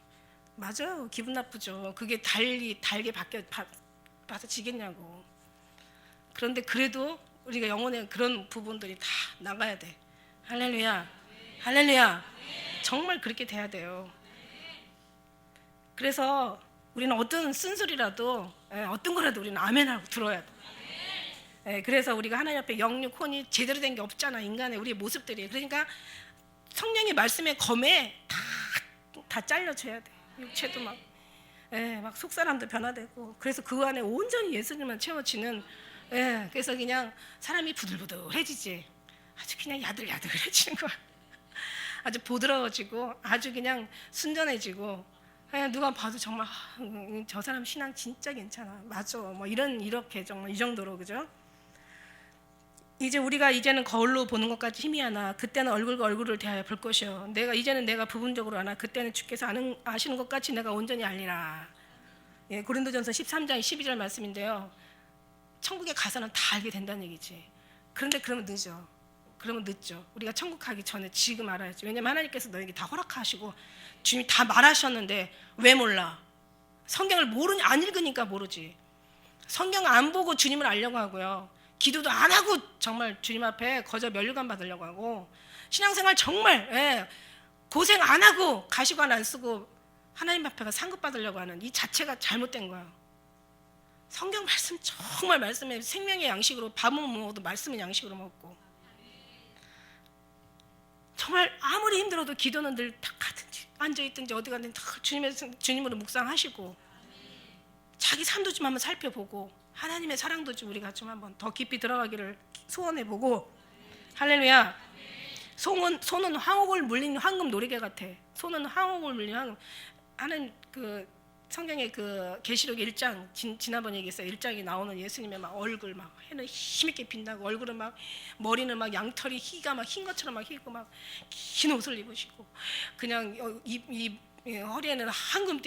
맞아요, 기분 나쁘죠. 그게 달게 받아지겠냐고. 그런데 그래도 우리가 영혼의 그런 부분들이 다 나가야 돼. 할렐루야, 할렐루야. 정말 그렇게 돼야 돼요. 그래서 우리는 어떤 쓴소리라도, 어떤 거라도 우리는 아멘하고 들어야 돼. 그래서 우리가 하나님 앞에 영육 혼이 제대로 된 게 없잖아, 인간의 우리의 모습들이. 그러니까 성령의 말씀의 검에 다 잘려줘야 돼. 육체도 막 속사람도 변화되고. 그래서 그 안에 온전히 예수님만 채워지는. 그래서 그냥 사람이 부들부들해지지. 아주 그냥 야들야들해지는 거야. 아주 보드러워지고 아주 그냥 순전해지고. 누가 봐도 정말 저 사람 신앙 진짜 괜찮아, 맞아, 뭐 이렇게 정말 이 정도로, 그죠? 이제 우리가 이제는 거울로 보는 것까지 힘이 하나 그때는 얼굴과 얼굴을 대하여 볼 것이요 이제는 내가 부분적으로 하나 그때는 주께서 아시는 것 같이 내가 온전히 알리라. 고린도전서 13장 12절 말씀인데요. 천국에 가서는 다 알게 된다는 얘기지. 그런데 그러면 늦죠. 우리가 천국 가기 전에 지금 알아야지. 왜냐면 하나님께서 너에게 다 허락하시고 주님이 다 말하셨는데 왜 몰라? 성경을 안 읽으니까 모르지. 성경 안 보고 주님을 알려고 하고요, 기도도 안 하고 정말 주님 앞에 거저 면류관 받으려고 하고, 신앙생활 정말 고생 안 하고 가시관 안 쓰고 하나님 앞에 상급 받으려고 하는 이 자체가 잘못된 거예요. 성경 말씀 정말 말씀에 생명의 양식으로 밥은 못 먹어도 말씀은 양식으로 먹고, 정말 아무리 힘들어도 기도는 늘 다 가든지 앉아있든지 어디 가든지 다 주님으로 묵상하시고, 자기 삶도 좀 한번 살펴보고 하나님의 사랑도 좀 우리가 좀 한번 더 깊이 들어가기를 소원해보고. 할렐루야. 손은 황옥을 물린 황금 노리개 같아. 손은 황옥을 물린 황금. 하는 그 성경의 그 계시록 1장 지난번에 얘기했어요. 1장에 나오는 예수님의 막 얼굴 막 해는 힘있게 빛나고, 얼굴은 막 머리는 막 양털이 희가 막 흰 것처럼 막 희고 막 긴 옷을 입으시고, 그냥 이 허리에는 황금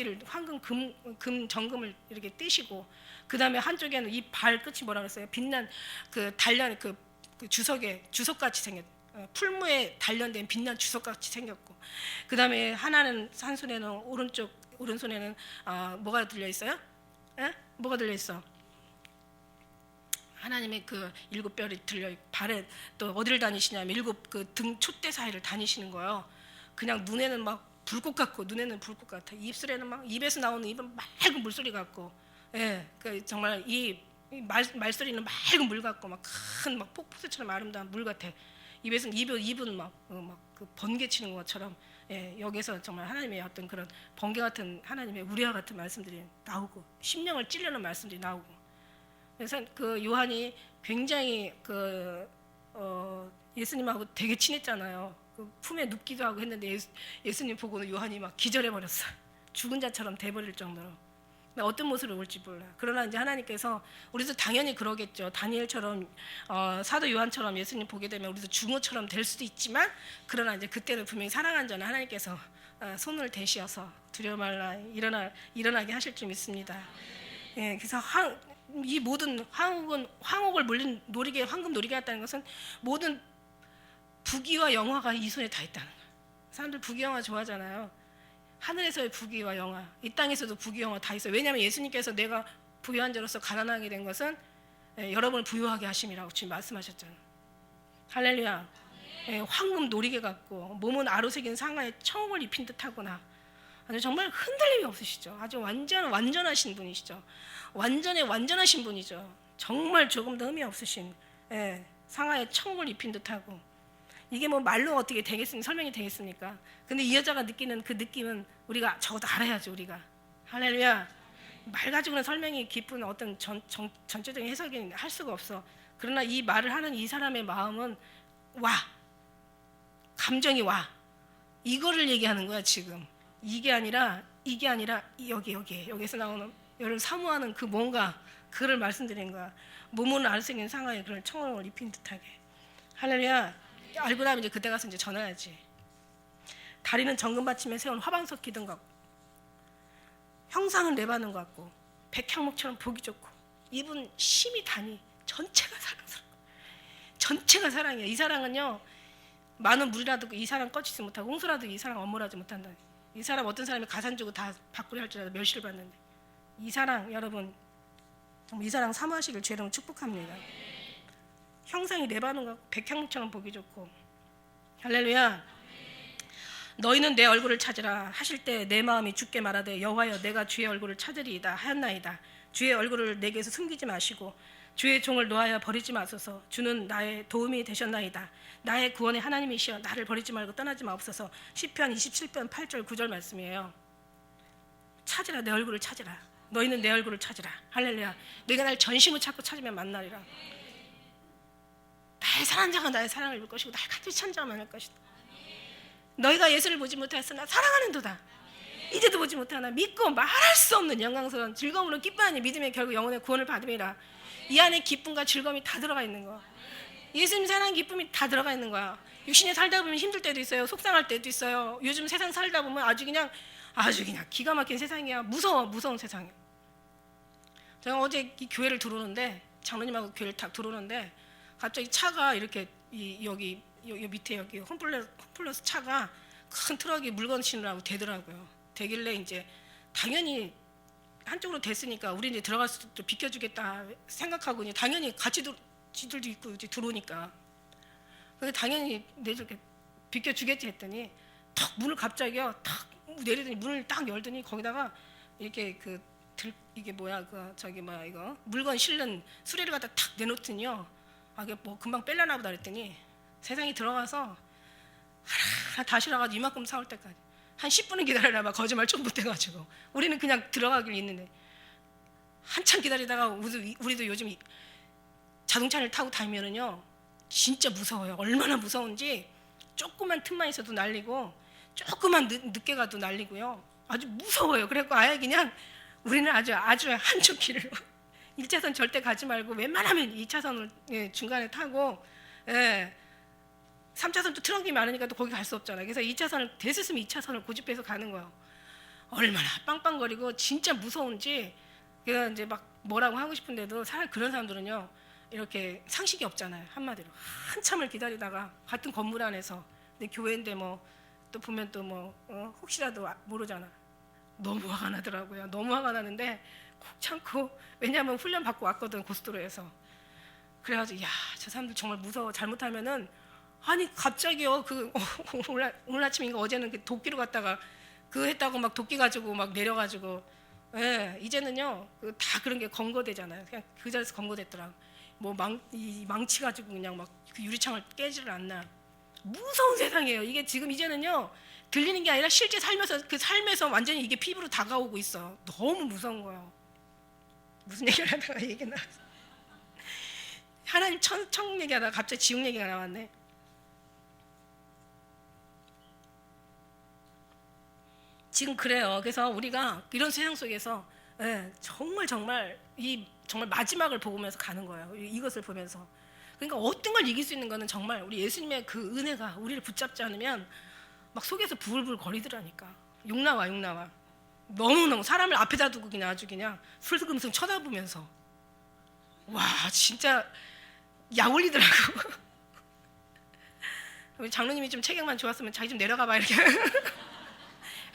금 정금을 이렇게 띠시고, 그 다음에 한쪽에는 이 발끝이 뭐라 그랬어요? 빛난 그 단련 그 주석같이 생겼. 풀무에 단련된 빛난 주석같이 생겼고, 그 다음에 한 손에는 오른손에는 뭐가 들려 있어요? 뭐가 들려 있어? 하나님의 그 7뼈리 들려 있고, 발에 또 어디를 다니시냐면 7 그 등 촛대 사이를 다니시는 거예요. 그냥 눈에는 막 불꽃 같고, 눈에는 불꽃 같아. 입술에는 막 입에서 나오는 입은 맑은 물소리 같고, 그 정말 이 말소리는 맑은 물 같고, 막 큰 막 폭포수처럼 아름다운 물 같아. 입은 막 그 번개 치는 것처럼. 여기서 정말 하나님의 어떤 그런 번개 같은 하나님의 우리와 같은 말씀들이 나오고, 심령을 찔르는 말씀들이 나오고. 그래서 그 요한이 굉장히 예수님하고 되게 친했잖아요. 그 품에 눕기도 하고 했는데 예수님 보고는 요한이 막 기절해 버렸어. 죽은 자처럼 돼버릴 정도로. 어떤 모습으로 올지 몰라. 그러나 이제 하나님께서, 우리도 당연히 그러겠죠. 다니엘처럼 사도 요한처럼 예수님 보게 되면 우리도 중어처럼 될 수도 있지만, 그러나 이제 그때는 분명히 사랑한 자는 하나님께서 손을 대시어서 두려워 말라 일어나게 하실 줄 믿습니다. 그래서 이 모든 황옥을 물린 노리개, 황금 노리개였다는 것은 모든 부귀와 영화가 이 손에 다 있다는 거예요. 사람들 부귀 영화 좋아하잖아요. 하늘에서의 부귀와 영화, 이 땅에서도 부귀 영화 다 있어요. 왜냐하면 예수님께서 내가 부유한 자로서 가난하게 된 것은 여러분을 부유하게 하심이라고 지금 말씀하셨잖아요. 할렐루야. 황금 노리개 같고, 몸은 아로새긴 상아에 청을 입힌 듯하구나. 아주 정말 흔들림이 없으시죠. 아주 완전하신 분이시죠. 완전하신 분이죠. 정말 조금도 흠이 없으신, 상아에 청을 입힌 듯하고. 이게 뭐 말로 어떻게 설명이 되겠습니까? 근데 이 여자가 느끼는 그 느낌은 우리가 적어도 알아야죠, 우리가. 할렐루야. 말 가지고는 설명이 깊은 어떤 전체적인 해석이 할 수가 없어. 그러나 이 말을 하는 이 사람의 마음은 감정이 이거를 얘기하는 거야 지금. 이게 아니라 여기에서 나오는 여러분 사모하는 그 뭔가, 그를 말씀드린 거야. 몸은 아르생긴 상하에 그런 청을 입힌 듯하게. 할렐루야. 알고 나면 이제 그때 가서 이제 전해야지. 다리는 정금 받침에 세운 화방석 기둥 같고, 형상은 레바논 같고, 백향목처럼 보기 좋고 입은 심이 다니 전체가 사랑스러워. 전체가 사랑이에요. 이 사랑은요 많은 물이라도 이 사랑 꺼지지 못하고 홍수라도 이 사랑 엄물하지 못한다. 이 사람 어떤 사람이 가산 주고 다 바꾸려 할 줄 알아도 멸시를 받는데 이 사랑 여러분 이 사랑 사모하시길 주 이름으로 축복합니다. 형상이 레바논과 백향목처럼 보기 좋고 할렐루야. 너희는 내 얼굴을 찾으라 하실 때 내 마음이 주께 말하되 여호와여 내가 주의 얼굴을 찾으리이다 하였나이다. 주의 얼굴을 내게서 숨기지 마시고 주의 종을 놓아여 버리지 마소서. 주는 나의 도움이 되셨나이다. 나의 구원의 하나님이시여 나를 버리지 말고 떠나지 마옵소서. 시편 27편 8절 9절 말씀이에요. 찾으라 내 얼굴을 찾으라. 너희는 내 얼굴을 찾으라. 할렐루야. 너희가 날 전심을 찾고 찾으면 만나리라. 나의 사랑하는 자가 나의 사랑을 입을 것이고 나의 간절히 찾는 자가 만날 것이다. 너희가 예수를 보지 못하였으나 사랑하는도다. 이제도 보지 못하나 믿고 말할 수 없는 영광스러운 즐거움으로 기뻐하니 믿음의 결국 영혼의 구원을 받음이라. 이 안에 기쁨과 즐거움이 다 들어가 있는 거야. 예수님 사랑하는 기쁨이 다 들어가 있는 거야. 육신에 살다 보면 힘들 때도 있어요. 속상할 때도 있어요. 요즘 세상 살다 보면 아주 그냥 기가 막힌 세상이야. 무서운 세상이야. 제가 어제 이 교회를 들어오는데 장로님하고 교회를 딱 들어오는데 갑자기 차가 이렇게 여기 밑에 여기 홈플러스 차가 큰 트럭이 물건 실으라고 대더라고요. 되길래 이제 당연히 한쪽으로 됐으니까 우리 이제 들어갈 수도 비켜주겠다 생각하고 이제 당연히 같이 지들도 있고 이제 들어오니까 근데 당연히 내저렇게 비켜주겠지 했더니 탁 문을 갑자기요 탁 내리더니 문을 딱 열더니 거기다가 이렇게 이게 뭐야 이거 물건 실는 수레를 갖다 탁 내놓더니요 이게 뭐 금방 뺄려나 보다 그랬더니 세상에 들어가서 하나 다 실어가지고 이만큼 사올 때까지 한 10분은 기다리라봐. 거짓말 좀 못해가지고 우리는 그냥 들어가길 있는데 한참 기다리다가 우리도 요즘 자동차를 타고 다니면은요 진짜 무서워요. 얼마나 무서운지 조그만 틈만 있어도 날리고 조그만 늦게 가도 날리고요. 아주 무서워요. 그래서 아예 그냥 우리는 아주 한쪽 길로 1차선 절대 가지 말고 웬만하면 2차선을 중간에 타고 3차선도 트럭이 많으니까 또 거기 갈 수 없잖아요. 그래서 2차선을 됐으면 2차선을 고집해서 가는 거예요. 얼마나 빵빵거리고 진짜 무서운지 그냥 이제 막 뭐라고 하고 싶은데도 그런 사람들은요 이렇게 상식이 없잖아요. 한마디로 한참을 기다리다가 같은 건물 안에서 근데 교회인데 뭐 또 보면 또 뭐 혹시라도 모르잖아. 너무 화가 나더라고요. 너무 화가 나는데 꼭 참고 왜냐하면 훈련 받고 왔거든 고속도로에서. 그래가지고 저 사람들 정말 무서워. 잘못하면은 아니 갑자기요 오늘 아침인가 어제는 그 도끼로 갔다가 했다고 막 도끼 가지고 막 내려가지고 이제는요 다 그런 게 검거되잖아요. 그냥 그 자리에서 검거됐더라고. 뭐 망치 가지고 그냥 막 그 유리창을 깨지를 않나. 무서운 세상이에요. 이게 지금 이제는요 들리는 게 아니라 실제 삶에서 완전히 이게 피부로 다가오고 있어. 너무 무서운 거예요. 무슨 얘기를 하다가 얘기 나왔어. 하나님 천국 얘기하다가 갑자기 지옥 얘기가 나왔네. 지금 그래요. 그래서 우리가 이런 세상 속에서 정말 마지막을 보면서 가는 거예요. 이것을 보면서. 그러니까 어떤 걸 이길 수 있는 거는 정말 우리 예수님의 그 은혜가 우리를 붙잡지 않으면 막 속에서 부글부글 거리더라니까. 욕 나와. 너무너무 사람을 앞에다 두고 그냥 아주 그냥 슬금슬금 쳐다보면서 와 진짜 약 올리더라고. 우리 장로님이 좀 체격만 좋았으면 자기 좀 내려가봐 이렇게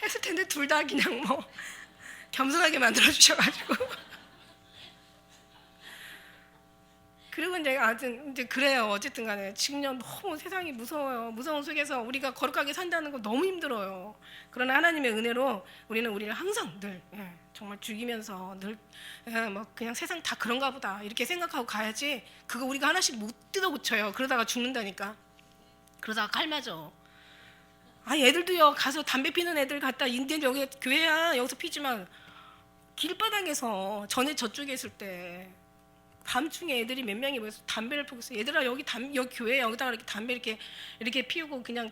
했을 텐데 둘 다 그냥 뭐 겸손하게 만들어 주셔가지고 그리고 이제 그래요. 어쨌든 간에 지금요 너무 세상이 무서워요. 무서운 속에서 우리가 거룩하게 산다는 거 너무 힘들어요. 그러나 하나님의 은혜로 우리를 항상 늘 정말 죽이면서 늘 뭐 그냥 세상 다 그런가 보다 이렇게 생각하고 가야지. 그거 우리가 하나씩 못 뜯어 고쳐요. 그러다가 죽는다니까. 그러다가 칼맞아. 애들도요 가서 담배 피는 애들 갖다 인디언 여기 교회야 여기서 피지만 길바닥에서 전에 저쪽에 있을 때 밤중에 애들이 몇 명이 모여서 담배를 피우고 있어. 얘들아 여기 교회 여기다가 이렇게 담배 이렇게 피우고 그냥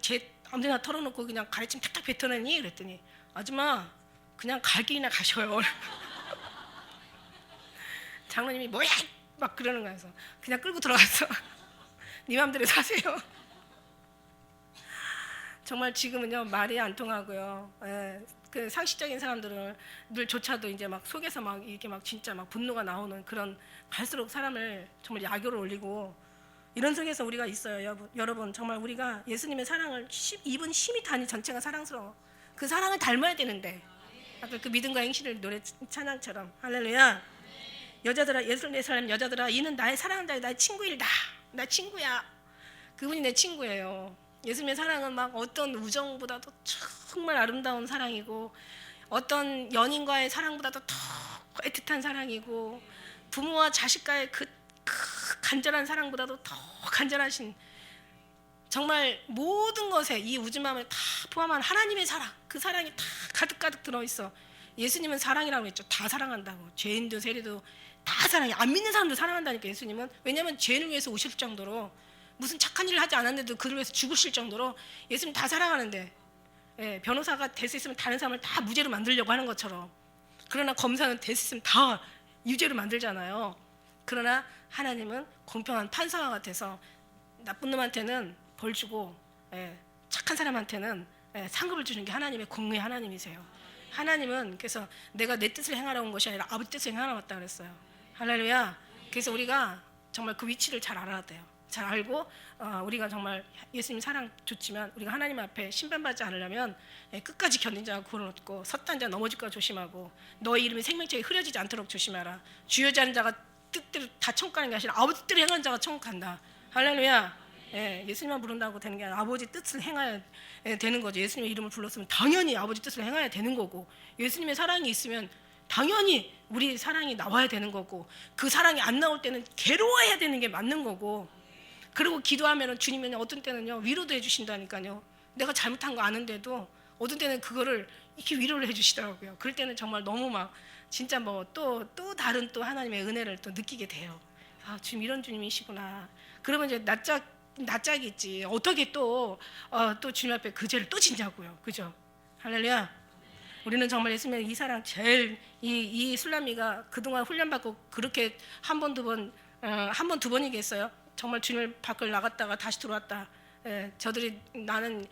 아무데나 털어놓고 그냥 가래침 탁탁 뱉어내니 그랬더니 아줌마 그냥 갈 길이나 가셔요. 장로님이 뭐야 막 그러는 거여서 그냥 끌고 들어갔어. 네 맘대로 사세요. 정말 지금은요 말이 안 통하고요. 그 상식적인 사람들조차도 이제 막 속에서 막 이렇게 막 진짜 막 분노가 나오는 그런 갈수록 사람을 정말 야교로 올리고 이런 속에서 우리가 있어요. 여러분 정말 우리가 예수님의 사랑을 입은 힘이 다니 전체가 사랑스러워. 그 사랑을 닮아야 되는데 아까 그 믿음과 행실을 노래 찬양처럼 할렐루야. 여자들아 예수님 여자들아 이는 나의 사랑하는 자여 나의 친구일다. 나 친구야. 그분이 내 친구예요. 예수님의 사랑은 막 어떤 우정보다도 정말 아름다운 사랑이고 어떤 연인과의 사랑보다도 더 애틋한 사랑이고 부모와 자식과의 그 간절한 사랑보다도 더 간절하신 정말 모든 것에 이 우주마음을 다 포함한 하나님의 사랑 그 사랑이 다 가득가득 들어있어. 예수님은 사랑이라고 했죠. 다 사랑한다고. 죄인도 세리도 다 사랑해. 안 믿는 사람도 사랑한다니까 예수님은. 왜냐하면 죄를 위해서 오실 정도로 무슨 착한 일을 하지 않았는데도 그를 위해서 죽으실 정도로 예수님 다 사랑하는데 변호사가 될 수 있으면 다른 사람을 다 무죄로 만들려고 하는 것처럼 그러나 검사는 될 수 있으면 다 유죄로 만들잖아요. 그러나 하나님은 공평한 판사와 같아서 나쁜 놈한테는 벌 주고 착한 사람한테는 상급을 주는 게 하나님의 공의 하나님이세요. 하나님은 그래서 내가 내 뜻을 행하러 온 것이 아니라 아버지 뜻을 행하러 왔다 그랬어요. 할렐루야. 그래서 우리가 정말 그 위치를 잘 알아야 돼요. 잘 알고 우리가 정말 예수님 사랑 좋지만 우리가 하나님 앞에 심판받지 않으려면 끝까지 견딘 자가 구원을 얻고 섰단 자 넘어질까 조심하고 너의 이름이 생명책에 흐려지지 않도록 조심하라. 주여지 않은 자가 뜻대로 다 천국 가는 게 아니라 아버지 뜻대로 행하는 자가 천국 간다. 할렐루야. 예수님만 부른다고 되는 게 아니라 아버지 뜻을 행해야 되는 거죠. 예수님의 이름을 불렀으면 당연히 아버지 뜻을 행해야 되는 거고 예수님의 사랑이 있으면 당연히 우리 사랑이 나와야 되는 거고 그 사랑이 안 나올 때는 괴로워해야 되는 게 맞는 거고 그리고 기도하면 주님은 어떤 때는요 위로도 해주신다니까요. 내가 잘못한 거 아는데도 어떤 때는 그거를 이렇게 위로를 해주시더라고요. 그럴 때는 정말 너무 막 진짜 뭐 또 다른 또 하나님의 은혜를 또 느끼게 돼요. 아 주님 이런 주님이시구나. 그러면 이제 낯짝이 있지. 어떻게 또 주님 앞에 그 죄를 또 짓냐고요. 그죠? 할렐루야. 우리는 정말 예수님의 이 사랑 제일 이 술라미가 그동안 훈련받고 그렇게 한 번 두 번이겠어요. 정말 주님을 밖을 나갔다가 다시 들어왔다. 저들이 나는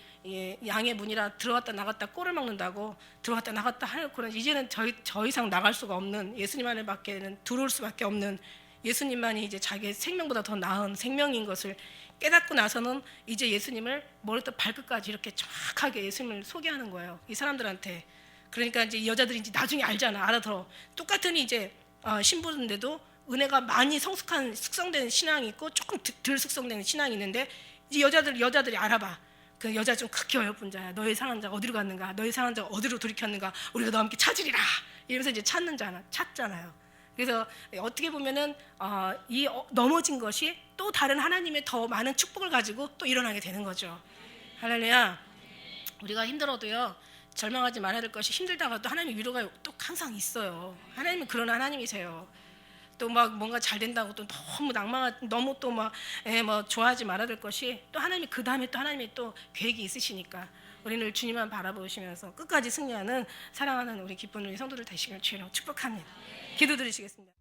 양의 문이라 들어왔다 나갔다 꼴을 먹는다고 들어왔다 나갔다 하고는 이제는 더 이상 나갈 수가 없는 예수님 안에밖에는 들어올 수밖에 없는 예수님만이 이제 자기의 생명보다 더 나은 생명인 것을 깨닫고 나서는 이제 예수님을 머리부터 발끝까지 이렇게 정확하게 예수님을 소개하는 거예요. 이 사람들한테. 그러니까 이제 여자들이 이제 나중에 알아들어. 똑같은 이제 신부인데도 은혜가 많이 숙성된 신앙이 있고 조금 덜 숙성된 신앙이 있는데 이제 여자들이 알아봐. 그 여자 좀 극히 어여쁜 자야. 너의 사랑하는 자가 어디로 갔는가? 너의 사랑하는 자가 어디로 돌이켰는가? 우리가 너와 함께 찾으리라. 이러면서 이제 찾잖아요. 그래서 어떻게 보면은 이 넘어진 것이 또 다른 하나님의 더 많은 축복을 가지고 또 일어나게 되는 거죠. 할렐루야. 우리가 힘들어도요 절망하지 말아야 될 것이 힘들다가도 하나님의 위로가 또 항상 있어요. 하나님은 그런 하나님이세요. 또 막 뭔가 잘 된다고 또 너무 너무 또 막 뭐 좋아하지 말아야 될 것이 또 하나님이 그 다음에 또 하나님의 또 계획이 있으시니까 우리는 주님만 바라보시면서 끝까지 승리하는 사랑하는 우리 기쁜 우리 성도들 되시길 주로 축복합니다. 기도 드리시겠습니다.